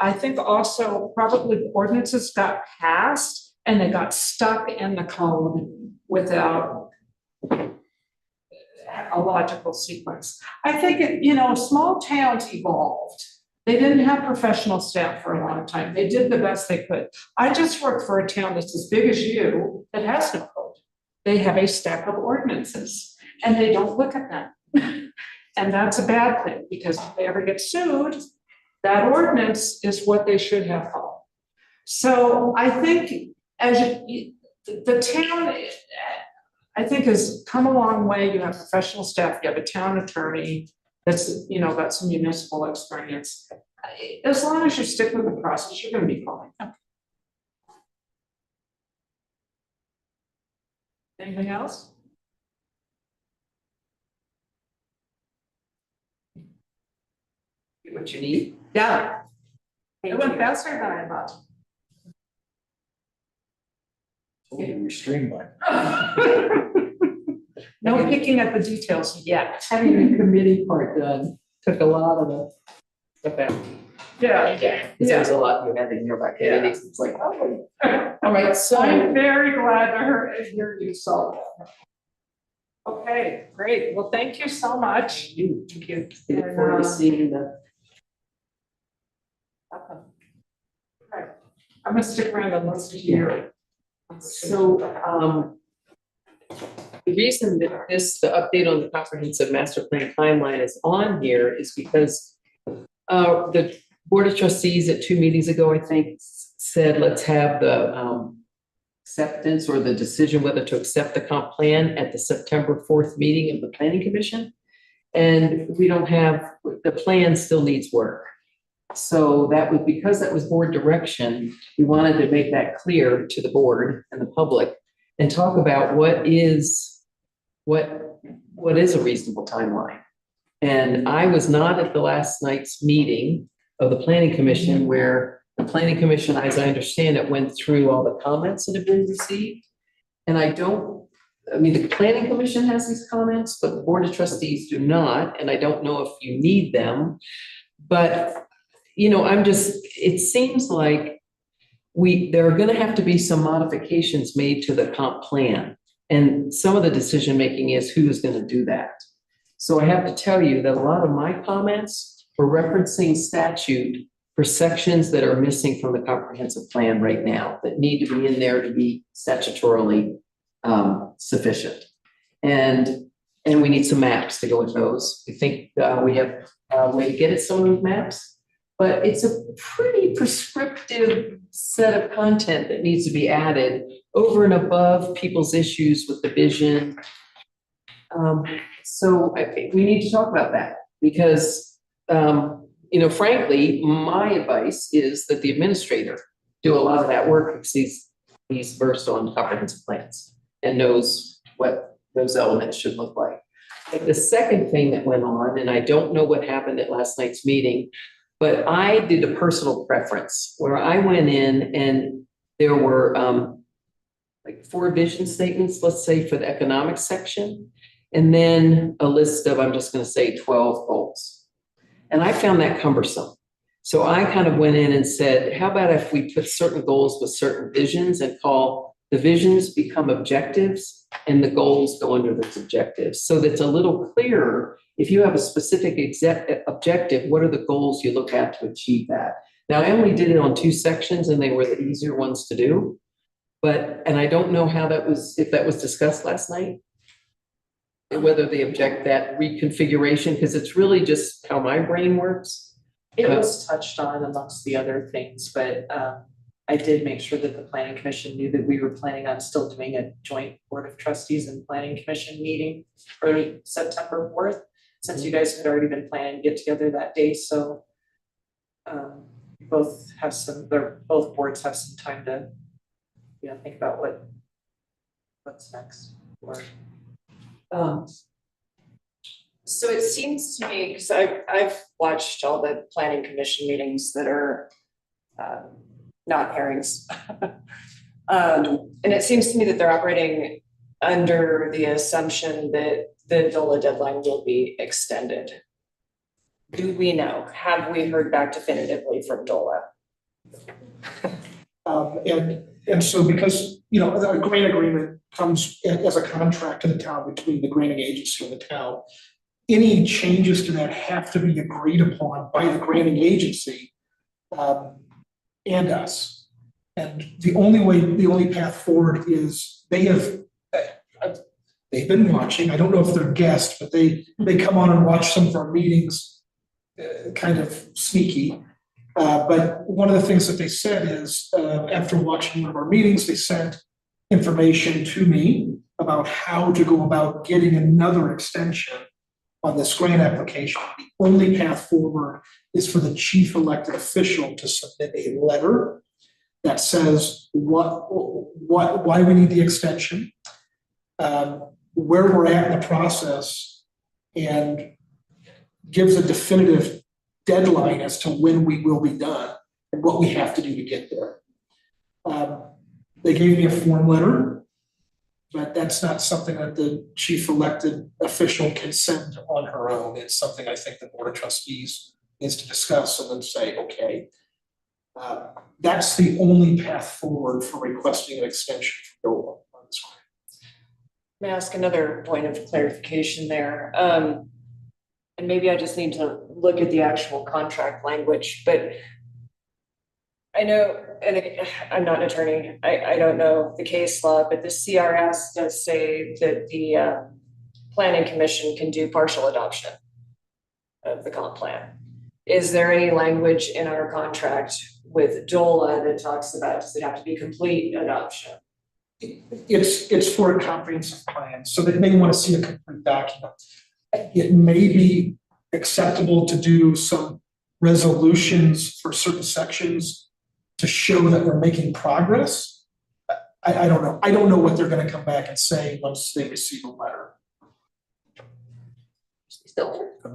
I think also probably ordinances got passed and they got stuck in the code without a logical sequence. I think small towns evolved. They didn't have professional staff for a long time. They did the best they could. I just work for a town that's as big as you that has no code. They have a stack of ordinances and they don't look at them. And that's a bad thing because if they ever get sued, that ordinance is what they should have followed. So I think the town, I think, has come a long way. You have professional staff, you have a town attorney that's, got some municipal experience. As long as you stick with the process, you're going to be fine. Anything else? What you need? Yeah. It went faster than I thought. You're streamlined. No picking at the details yet. Having the committee part done took a lot of the stuff out. Yeah. Because there's a lot you had to hear about committees. It's like, oh. All right, so. I'm very glad to hear you solve that. Okay, great. Well, thank you so much. Thank you. Look forward to seeing the. Okay. I'm gonna stick around and listen to you. So, the reason that the update on the comprehensive master plan timeline is on here is because the Board of Trustees at 2 meetings ago, I think, said, let's have the acceptance or the decision whether to accept the comp plan at the September 4th meeting of the Planning Commission. And we don't have, the plan still needs work. So because that was board direction, we wanted to make that clear to the board and the public and talk about what is a reasonable timeline. And I was not at the last night's meeting of the Planning Commission where the Planning Commission, as I understand it, went through all the comments that have been received. And the Planning Commission has these comments, but the Board of Trustees do not, and I don't know if you need them. But, it seems like there are gonna have to be some modifications made to the comp plan. And some of the decision-making is who's gonna do that. So I have to tell you that a lot of my comments were referencing statute for sections that are missing from the comprehensive plan right now that need to be in there to be statutorily sufficient. And we need some maps to go with those. We think we have a way to get at some of those maps, but it's a pretty prescriptive set of content that needs to be added over and above people's issues with the vision. So I think we need to talk about that Because, you know, frankly, my advice is that the administrator do a lot of that work because he's versed on comprehensive plans and knows what those elements should look like. But the second thing that went on, and I don't know what happened at last night's meeting, but I did a personal preference where I went in and there were like 4 vision statements, let's say, for the economic section, and then a list of, I'm just going to say 12 goals. And I found that cumbersome. So I kind of went in and said, how about if we put certain goals with certain visions and call the visions become objectives and the goals go under those objectives, so that's a little clearer. If you have a specific objective, what are the goals you look at to achieve that? Now, I only did it on 2 sections and they were the easier ones to do. But, and I don't know how that was, if that was discussed last night, whether they object that reconfiguration, because it's really just how my brain works. It was touched on amongst the other things, but I did make sure that the planning commission knew that we were planning on still doing a joint board of trustees and planning commission meeting for September 4th, since you guys had already been planning to get together that day, so both boards have some time to, you know, think about what's next. Or so it seems to me, because I've watched all the planning commission meetings that are not hearings. And it seems to me that they're operating under the assumption that the DOLA deadline will be extended. Do we know? Have we heard back definitively from DOLA? And so because, you know, a grant agreement comes as a contract to the town between the granting agency and the town, any changes to that have to be agreed upon by the granting agency and us. And the only path forward is they've been watching. I don't know if they're guests, but they come on and watch some of our meetings, kind of sneaky. But one of the things that they said is, after watching one of our meetings, they sent information to me about how to go about getting another extension on this grant application. The only path forward is for the chief elected official to submit a letter that says why we need the extension, where we're at in the process, and gives a definitive deadline as to when we will be done and what we have to do to get there. They gave me a form letter, but that's not something that the chief elected official can send on her own. It's something I think the Board of Trustees needs to discuss and then say, okay, that's the only path forward for requesting an extension for DOLA on this one. May I ask another point of clarification there? And maybe I just need to look at the actual contract language, but I know, and I'm not an attorney, I don't know the case law, but the CRS does say that the planning commission can do partial adoption of the comp plan. Is there any language in our contract with DOLA that talks about, does it have to be complete adoption? It's for a comprehensive plan, so they may want to see a complete document. It may be acceptable to do some resolutions for certain sections to show that we're making progress. I don't know. I don't know what they're going to come back and say once they receive a letter.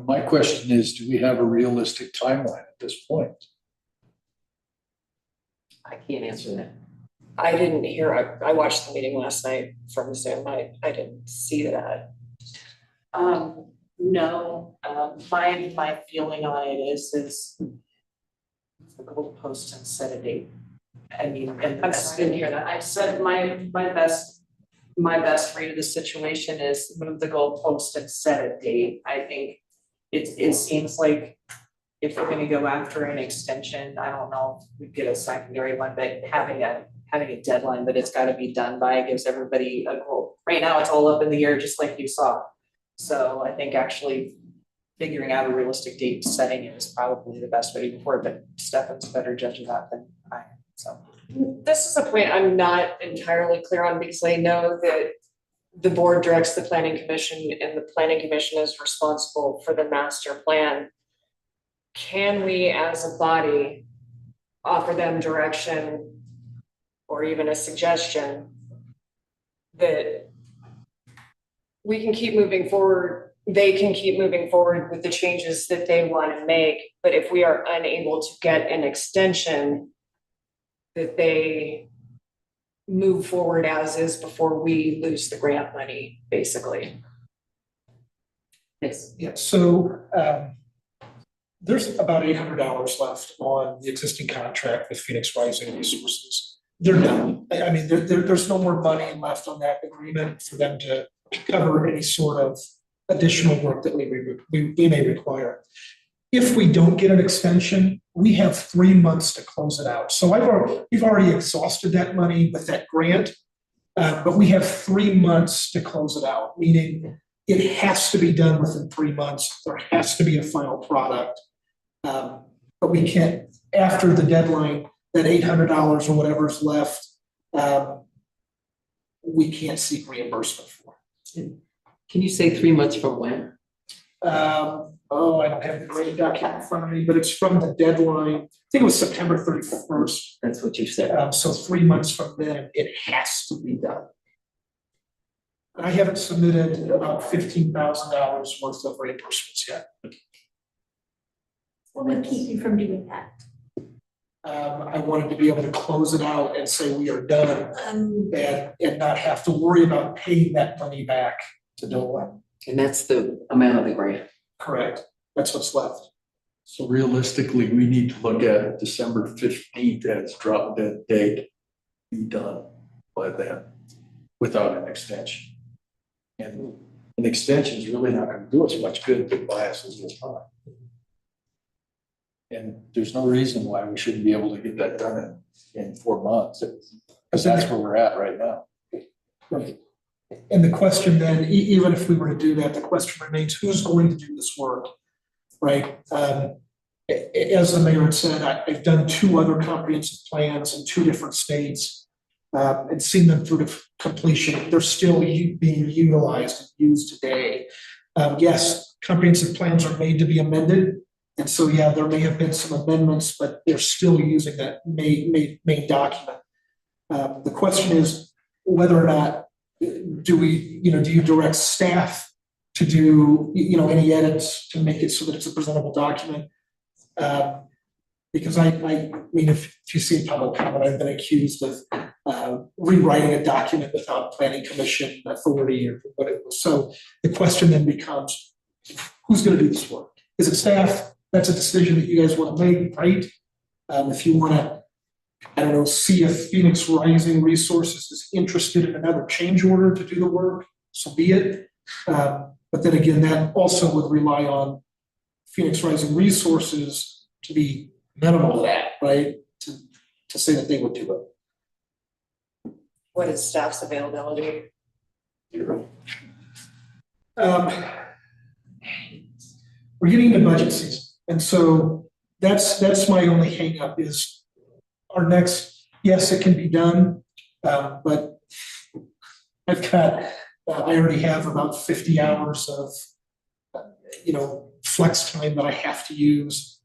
My question is, do we have a realistic timeline at this point? I can't answer that. I didn't hear, I watched the meeting last night from Zoom, I didn't see that. No, my feeling on it is the goal post and set a date. I mean, and I'm sorry, I didn't hear that. I said my best read of the situation is move the goal post and set a date. I think it seems like if we're gonna go after an extension, I don't know if we get a secondary one, but having a deadline that it's gotta be done by gives everybody a goal. Right now, it's all up in the air, just like you saw. So I think actually figuring out a realistic date setting it is probably the best way to forward, but Stefan's better judge of that than I am, so. This is a point I'm not entirely clear on because I know that the board directs the planning commission and the planning commission is responsible for the master plan. Can we as a body offer them direction or even a suggestion that we can keep moving forward, they can keep moving forward with the changes that they want to make, but if we are unable to get an extension, that they move forward as is before we lose the grant money, basically. Yes. Yeah, so there's about $800 left on the existing contract with Phoenix Rising Resources. They're done. I mean, there's no more money left on that agreement for them to cover any sort of additional work that we may require. If we don't get an extension, we have 3 months to close it out. So we've already exhausted that money with that grant, but we have 3 months to close it out, meaning it has to be done within 3 months. There has to be a final product. But we can't, after the deadline, that $800 or whatever's left, we can't seek reimbursement for. Can you say 3 months from when? I don't have the grant document in front of me, but it's from the deadline. I think it was September 31st. That's what you said. So 3 months from then, it has to be done. And I haven't submitted about $15,000 worth of reimbursements yet. What would keep you from doing that? I wanted to be able to close it out and say we are done and not have to worry about paying that money back to NOAA. And that's the amount of the grant. Correct. That's what's left. So realistically, we need to look at December 15th as drop dead date, be done by then without an extension. And an extension is really not going to do us much good to buy us a little time. And there's no reason why we shouldn't be able to get that done in 4 months, because that's where we're at right now. Right. And the question then, even if we were to do that, the question remains, who's going to do this work, right? As the mayor had said, I've done 2 other comprehensive plans in 2 different states and seen them through to completion. They're still being utilized and used today. Yes, comprehensive plans are made to be amended. And so, yeah, there may have been some amendments, but they're still using that main document. The question is whether or not do you direct staff to do, any edits to make it so that it's a presentable document? Because I mean, if you see public comment, I've been accused of rewriting a document without planning commission authority or whatever. So the question then becomes, who's going to do this work? Is it staff? That's a decision that you guys want to make, right? If you want to, see if Phoenix Rising Resources is interested in another change order to do the work, so be it. But then again, that also would rely on Phoenix Rising Resources to be amenable to that, right? To say that they would do it. What is staff's availability? We're getting into budget season. And so that's my only hang up is our next, yes, it can be done, but I already have about 50 hours of, flex time that I have to use.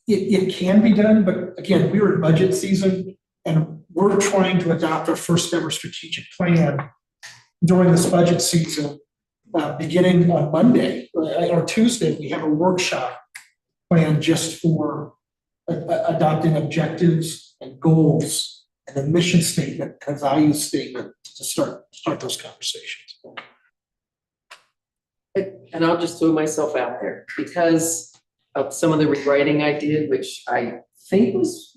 It can be done, but again, we're in budget season and we're trying to adopt our first ever strategic plan during this budget season. Beginning on Monday or Tuesday, we have a workshop planned just for adopting objectives and goals and a mission statement and a value statement to start those conversations. And I'll just throw myself out there because of some of the rewriting I did, which I think was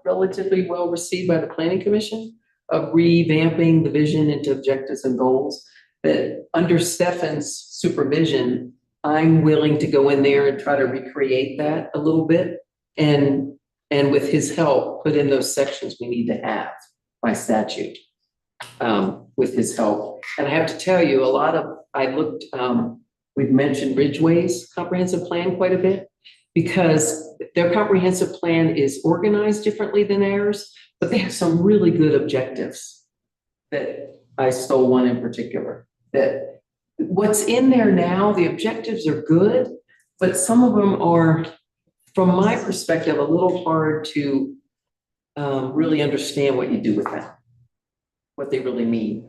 relatively well received by the planning commission, of revamping the vision into objectives and goals. That under Stefan's supervision, I'm willing to go in there and try to recreate that a little bit. And with his help, put in those sections we need to have by statute with his help. And I have to tell you, we've mentioned Ridgeway's comprehensive plan quite a bit because their comprehensive plan is organized differently than ours, but they have some really good objectives. that I stole one in particular, that what's in there now, the objectives are good, but some of them are, from my perspective, a little hard to really understand what you do with them, what they really mean.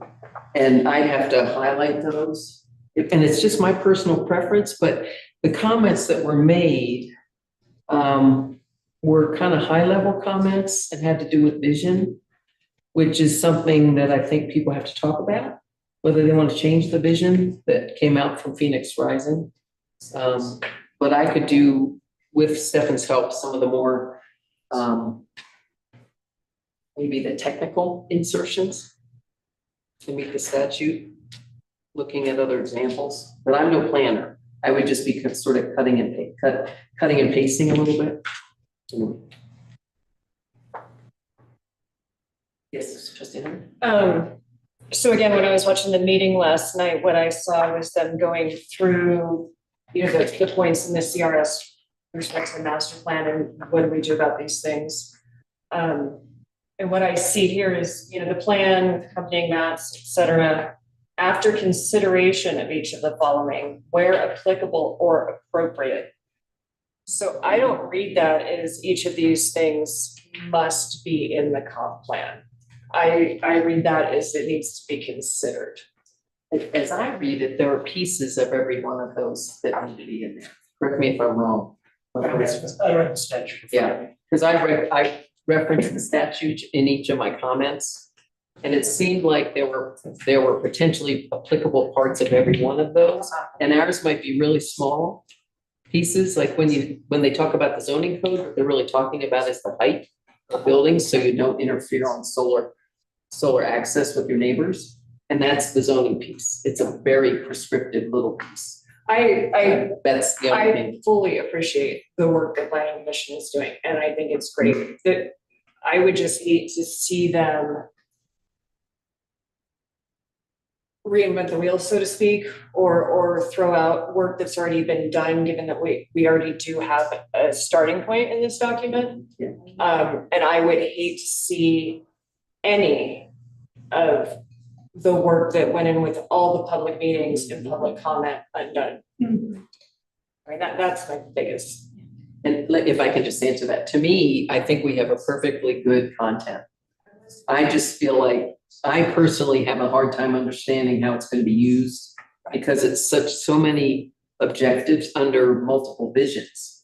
And I have to highlight those. And it's just my personal preference, but the comments that were made were kind of high-level comments and had to do with vision, which is something that I think people have to talk about, whether they want to change the vision that came out from Phoenix Rising. But I could do, with Stefan's help, some of the more, maybe the technical insertions to meet the statute, looking at other examples, but I'm no planner. I would just be sort of cutting and pasting a little bit. Yes, trustee Hunter? So again, when I was watching the meeting last night, what I saw was them going through, the points in the CRS with respect to the master plan and what do we do about these things. And what I see here is, the plan with accompanying maps, et cetera, after consideration of each of the following, where applicable or appropriate. So I don't read that as each of these things must be in the comp plan. I read that as it needs to be considered. As I read it, there are pieces of every one of those that need to be in there. Correct me if I'm wrong. I read the statute. Yeah, because I referenced the statute in each of my comments. And it seemed like there were potentially applicable parts of every one of those. And ours might be really small pieces, like when they talk about the zoning code, what they're really talking about is the height of buildings, so you don't interfere on solar access with your neighbors. And that's the zoning piece. It's a very prescriptive little piece. That's the only thing. I fully appreciate the work the planning commission is doing, and I think it's great. That I would just hate to see them reinvent the wheel, so to speak, or throw out work that's already been done, given that we already do have a starting point in this document. Yeah. And I would hate to see any of the work that went in with all the public meetings and public comment undone. I mean, that's my biggest. And if I can just answer that, to me, I think we have a perfectly good content. I just feel like I personally have a hard time understanding how it's going to be used because it's so many objectives under multiple visions.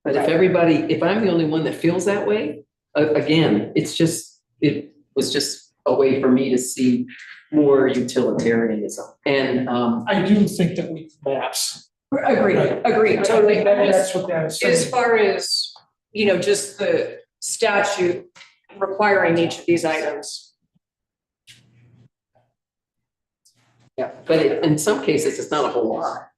But if I'm the only one that feels that way, again, it was just a way for me to see more utilitarianism. And I do think that we maps. Agreed, totally. That's what that is. As far as, just the statute requiring each of these items. yeah, but in some cases, it's not a whole lot.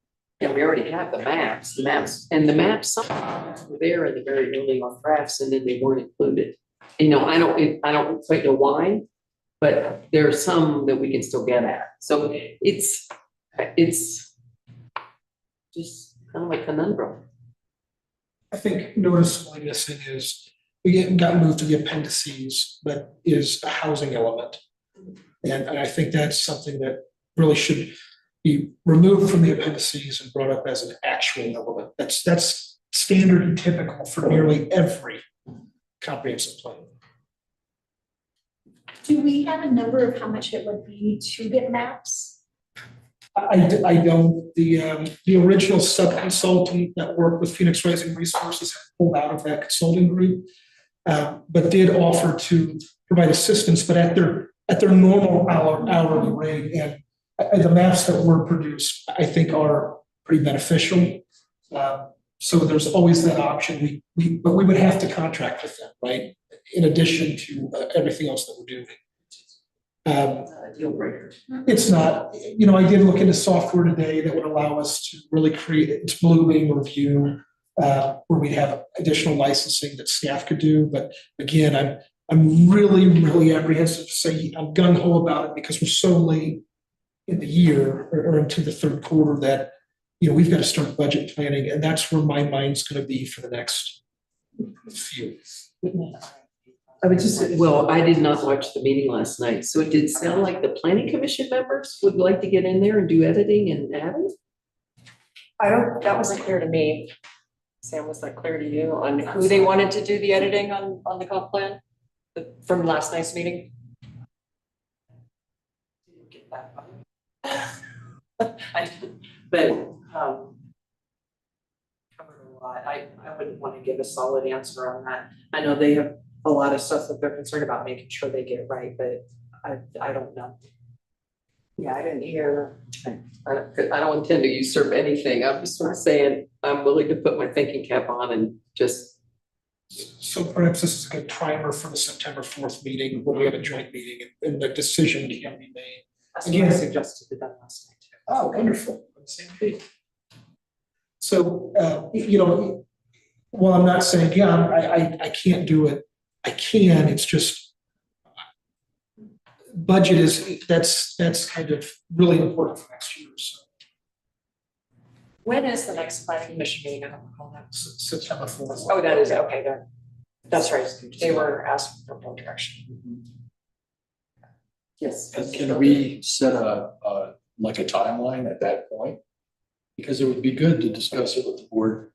Yeah, we already have the maps, some were there in the very early on drafts and then they weren't included. I don't quite know why, but there are some that we can still get at. So it's just kind of a conundrum. I think noticeably missing is we got moved to the appendices, but is a housing element. And I think that's something that really should be removed from the appendices and brought up as an actual element. That's standard and typical for nearly every comprehensive plan. Do we have a number of how much it would be to get maps? I don't, the original sub-consultant that worked with Phoenix Rising Resources had pulled out of that consulting group, but did offer to provide assistance, but at their normal hourly rate. And the maps that were produced, I think, are pretty beneficial. So there's always that option. But we would have to contract with them, right? In addition to everything else that we're doing. Deal breaker. It's not, I did look into software today that would allow us to really create it's Bluewing Review, where we'd have additional licensing that staff could do. But again, I'm really, really apprehensive to say I'm gung-ho about it because we're so late in the year or into the third quarter that, we've got to start budget planning, and that's where my mind's going to be for the next few. I would just, well, I did not watch the meeting last night, so it did sound like the planning commission members would like to get in there and do editing and adding? That wasn't clear to me. Sam, was that clear to you on who they wanted to do the editing on the comp plan? From last night's meeting? Didn't get that far. But, covered a lot. I wouldn't want to give a solid answer on that. I know they have a lot of stuff that they're concerned about making sure they get right, but I don't know. Yeah, I didn't hear. I don't intend to usurp anything. I'm just sort of saying, I'm willing to put my thinking cap on and just, So perhaps this is a good primer for the September 4th meeting, when we have a joint meeting and the decision can be made. That's what I suggested to them last night too. Oh, wonderful. On the same page. So, you know, while I'm not saying, yeah, I can't do it, I can, it's just budget is, that's kind of really important for next year, so When is the next planning commission meeting? I don't recall that. September 4th. Oh, that is, okay, then. That's right. They were asking for more direction. yes. And can we set like a timeline at that point? Because it would be good to discuss it with the board,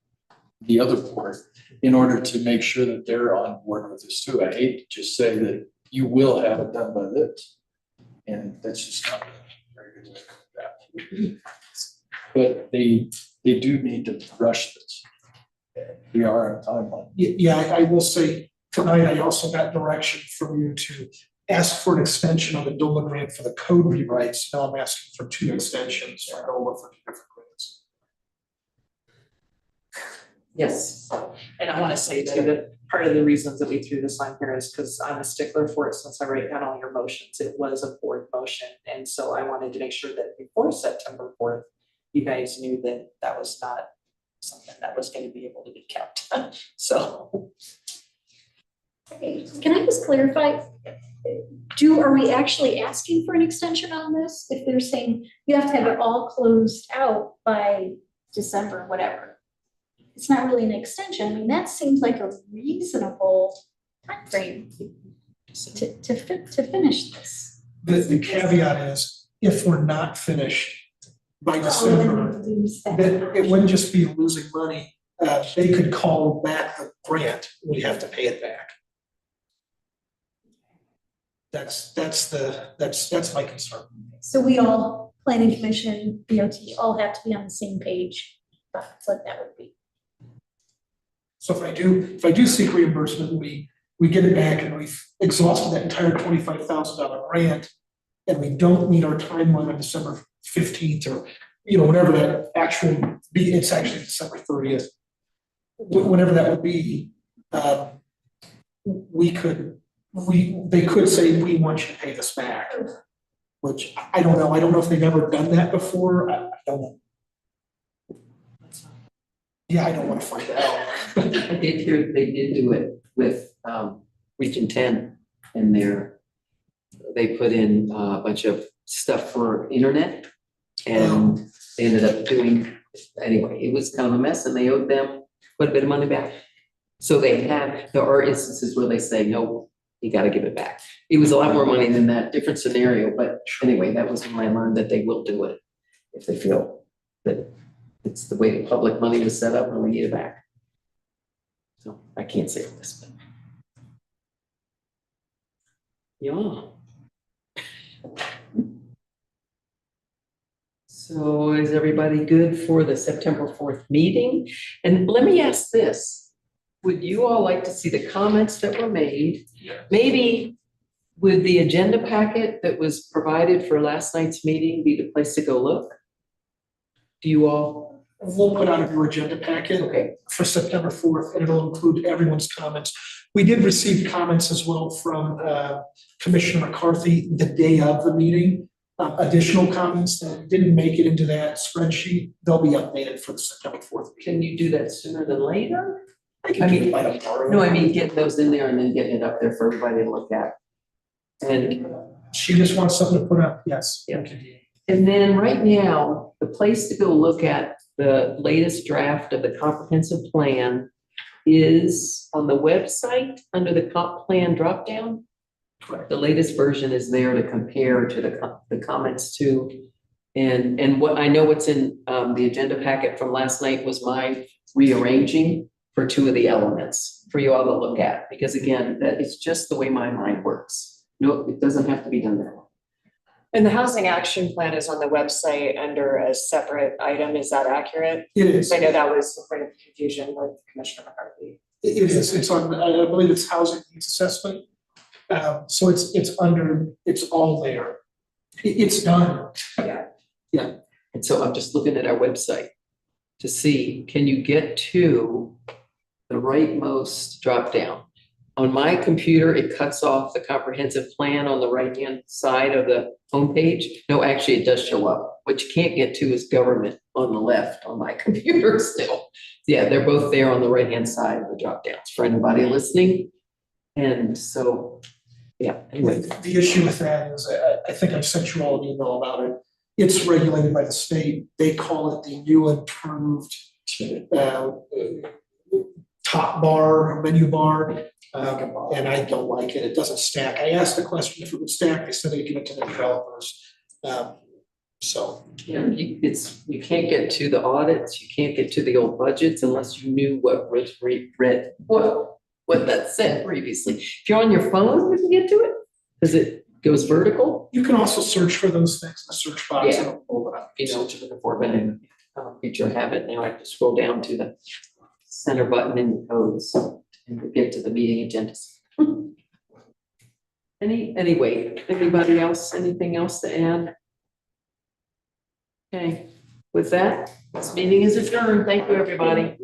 the other board, in order to make sure that they're on board with this too. I hate to just say that you will have it done by this. And that's just not a very good way to do that. But they do need to rush this. We are on a timeline. Yeah, I will say, tonight I also got direction from you to ask for an extension on the DOLA grant for the code rewrites. Now I'm asking for 2 extensions for DOLA for 2 different grants. Yes. And I want to say too, that part of the reasons that we threw this on here is because I'm a stickler for it since I write down all your motions. It was a board motion. And so I wanted to make sure that before September 4th, you guys knew that that was not something that was going to be able to be kept. So. Okay, can I just clarify? Are we actually asking for an extension on this? If they're saying you have to have it all closed out by December, whatever. It's not really an extension. I mean, that seems like a reasonable timeframe to finish this. The caveat is, if we're not finished by December, Oh, then we lose that. then it wouldn't just be losing money. They could call back the grant, we have to pay it back. That's my concern. So we all, planning commission, BOT, all have to be on the same page. That's what that would be. So if I do seek reimbursement, we get it back and we've exhausted that entire $25,000 grant, and we don't meet our timeline on December 15th or, you know, whatever that actual be, it's actually December 30th. Whatever that would be, they could say, we want you to pay this back, which I don't know. I don't know if they've ever done that before. I don't know. Yeah, I don't want to find out. I did hear they did do it with Region 10 and they put in a bunch of stuff for internet and they ended up doing, anyway, it was kind of a mess and they owed them quite a bit of money back. So there are instances where they say, no, you got to give it back. It was a lot more money than that, different scenario, but anyway, that was when I learned that they will do it if they feel that it's the way the public money was set up and we need it back. So I can't say this, but. Yeah. So is everybody good for the September 4th meeting? And let me ask this. Would you all like to see the comments that were made? Maybe would the agenda packet that was provided for last night's meeting be the place to go look? Do you all? We'll put out your agenda packet for September 4th, and it'll include everyone's comments. We did receive comments as well from Commissioner McCarthy the day of the meeting. Additional comments that didn't make it into that spreadsheet, they'll be updated for the September 4th. Can you do that sooner than later? I can do it by tomorrow. No, I mean, getting those in there and then getting it up there for everybody to look at. And She just wants something to put up, yes. Yeah. And then right now, the place to go look at the latest draft of the comprehensive plan is on the website under the comp plan dropdown. Correct. The latest version is there to compare to the comments to. And what I know what's in the agenda packet from last night was my rearranging for two of the elements for you all to look at, because again, that is just the way my mind works. No, it doesn't have to be done that way. And the housing action plan is on the website under a separate item, is that accurate? It is. I know that was a point of confusion with Commissioner McCarthy. It is, it's on, I believe it's housing needs assessment. So it's under, it's all there. It's done. And so I'm just looking at our website to see, can you get to the rightmost drop down? On my computer, it cuts off the comprehensive plan on the right-hand side of the homepage. No, actually, it does show up. What you can't get to is government on the left on my computer still. Yeah, they're both there on the right-hand side of the drop downs for anybody listening. And so, yeah, anyway. The issue with that is, I think I've sent you all an email about it. It's regulated by the state. They call it the new improved top bar, menu bar. And I don't like it. It doesn't stack. I asked the question if it would stack. They said they'd give it to the developers. So. Yeah, you can't get to the audits, you can't get to the old budgets unless you knew what what that said previously. If you're on your phone, you can get to it, because it goes vertical. You can also search for those things in the search box and Yeah. it'll pull it up. You know what you're looking for, but in future habit, now I have to scroll down to the center button in the codes and get to the meeting agendas. Anyway, anybody else, anything else to add? Okay, with that, this meeting is adjourned. Thank you, everybody.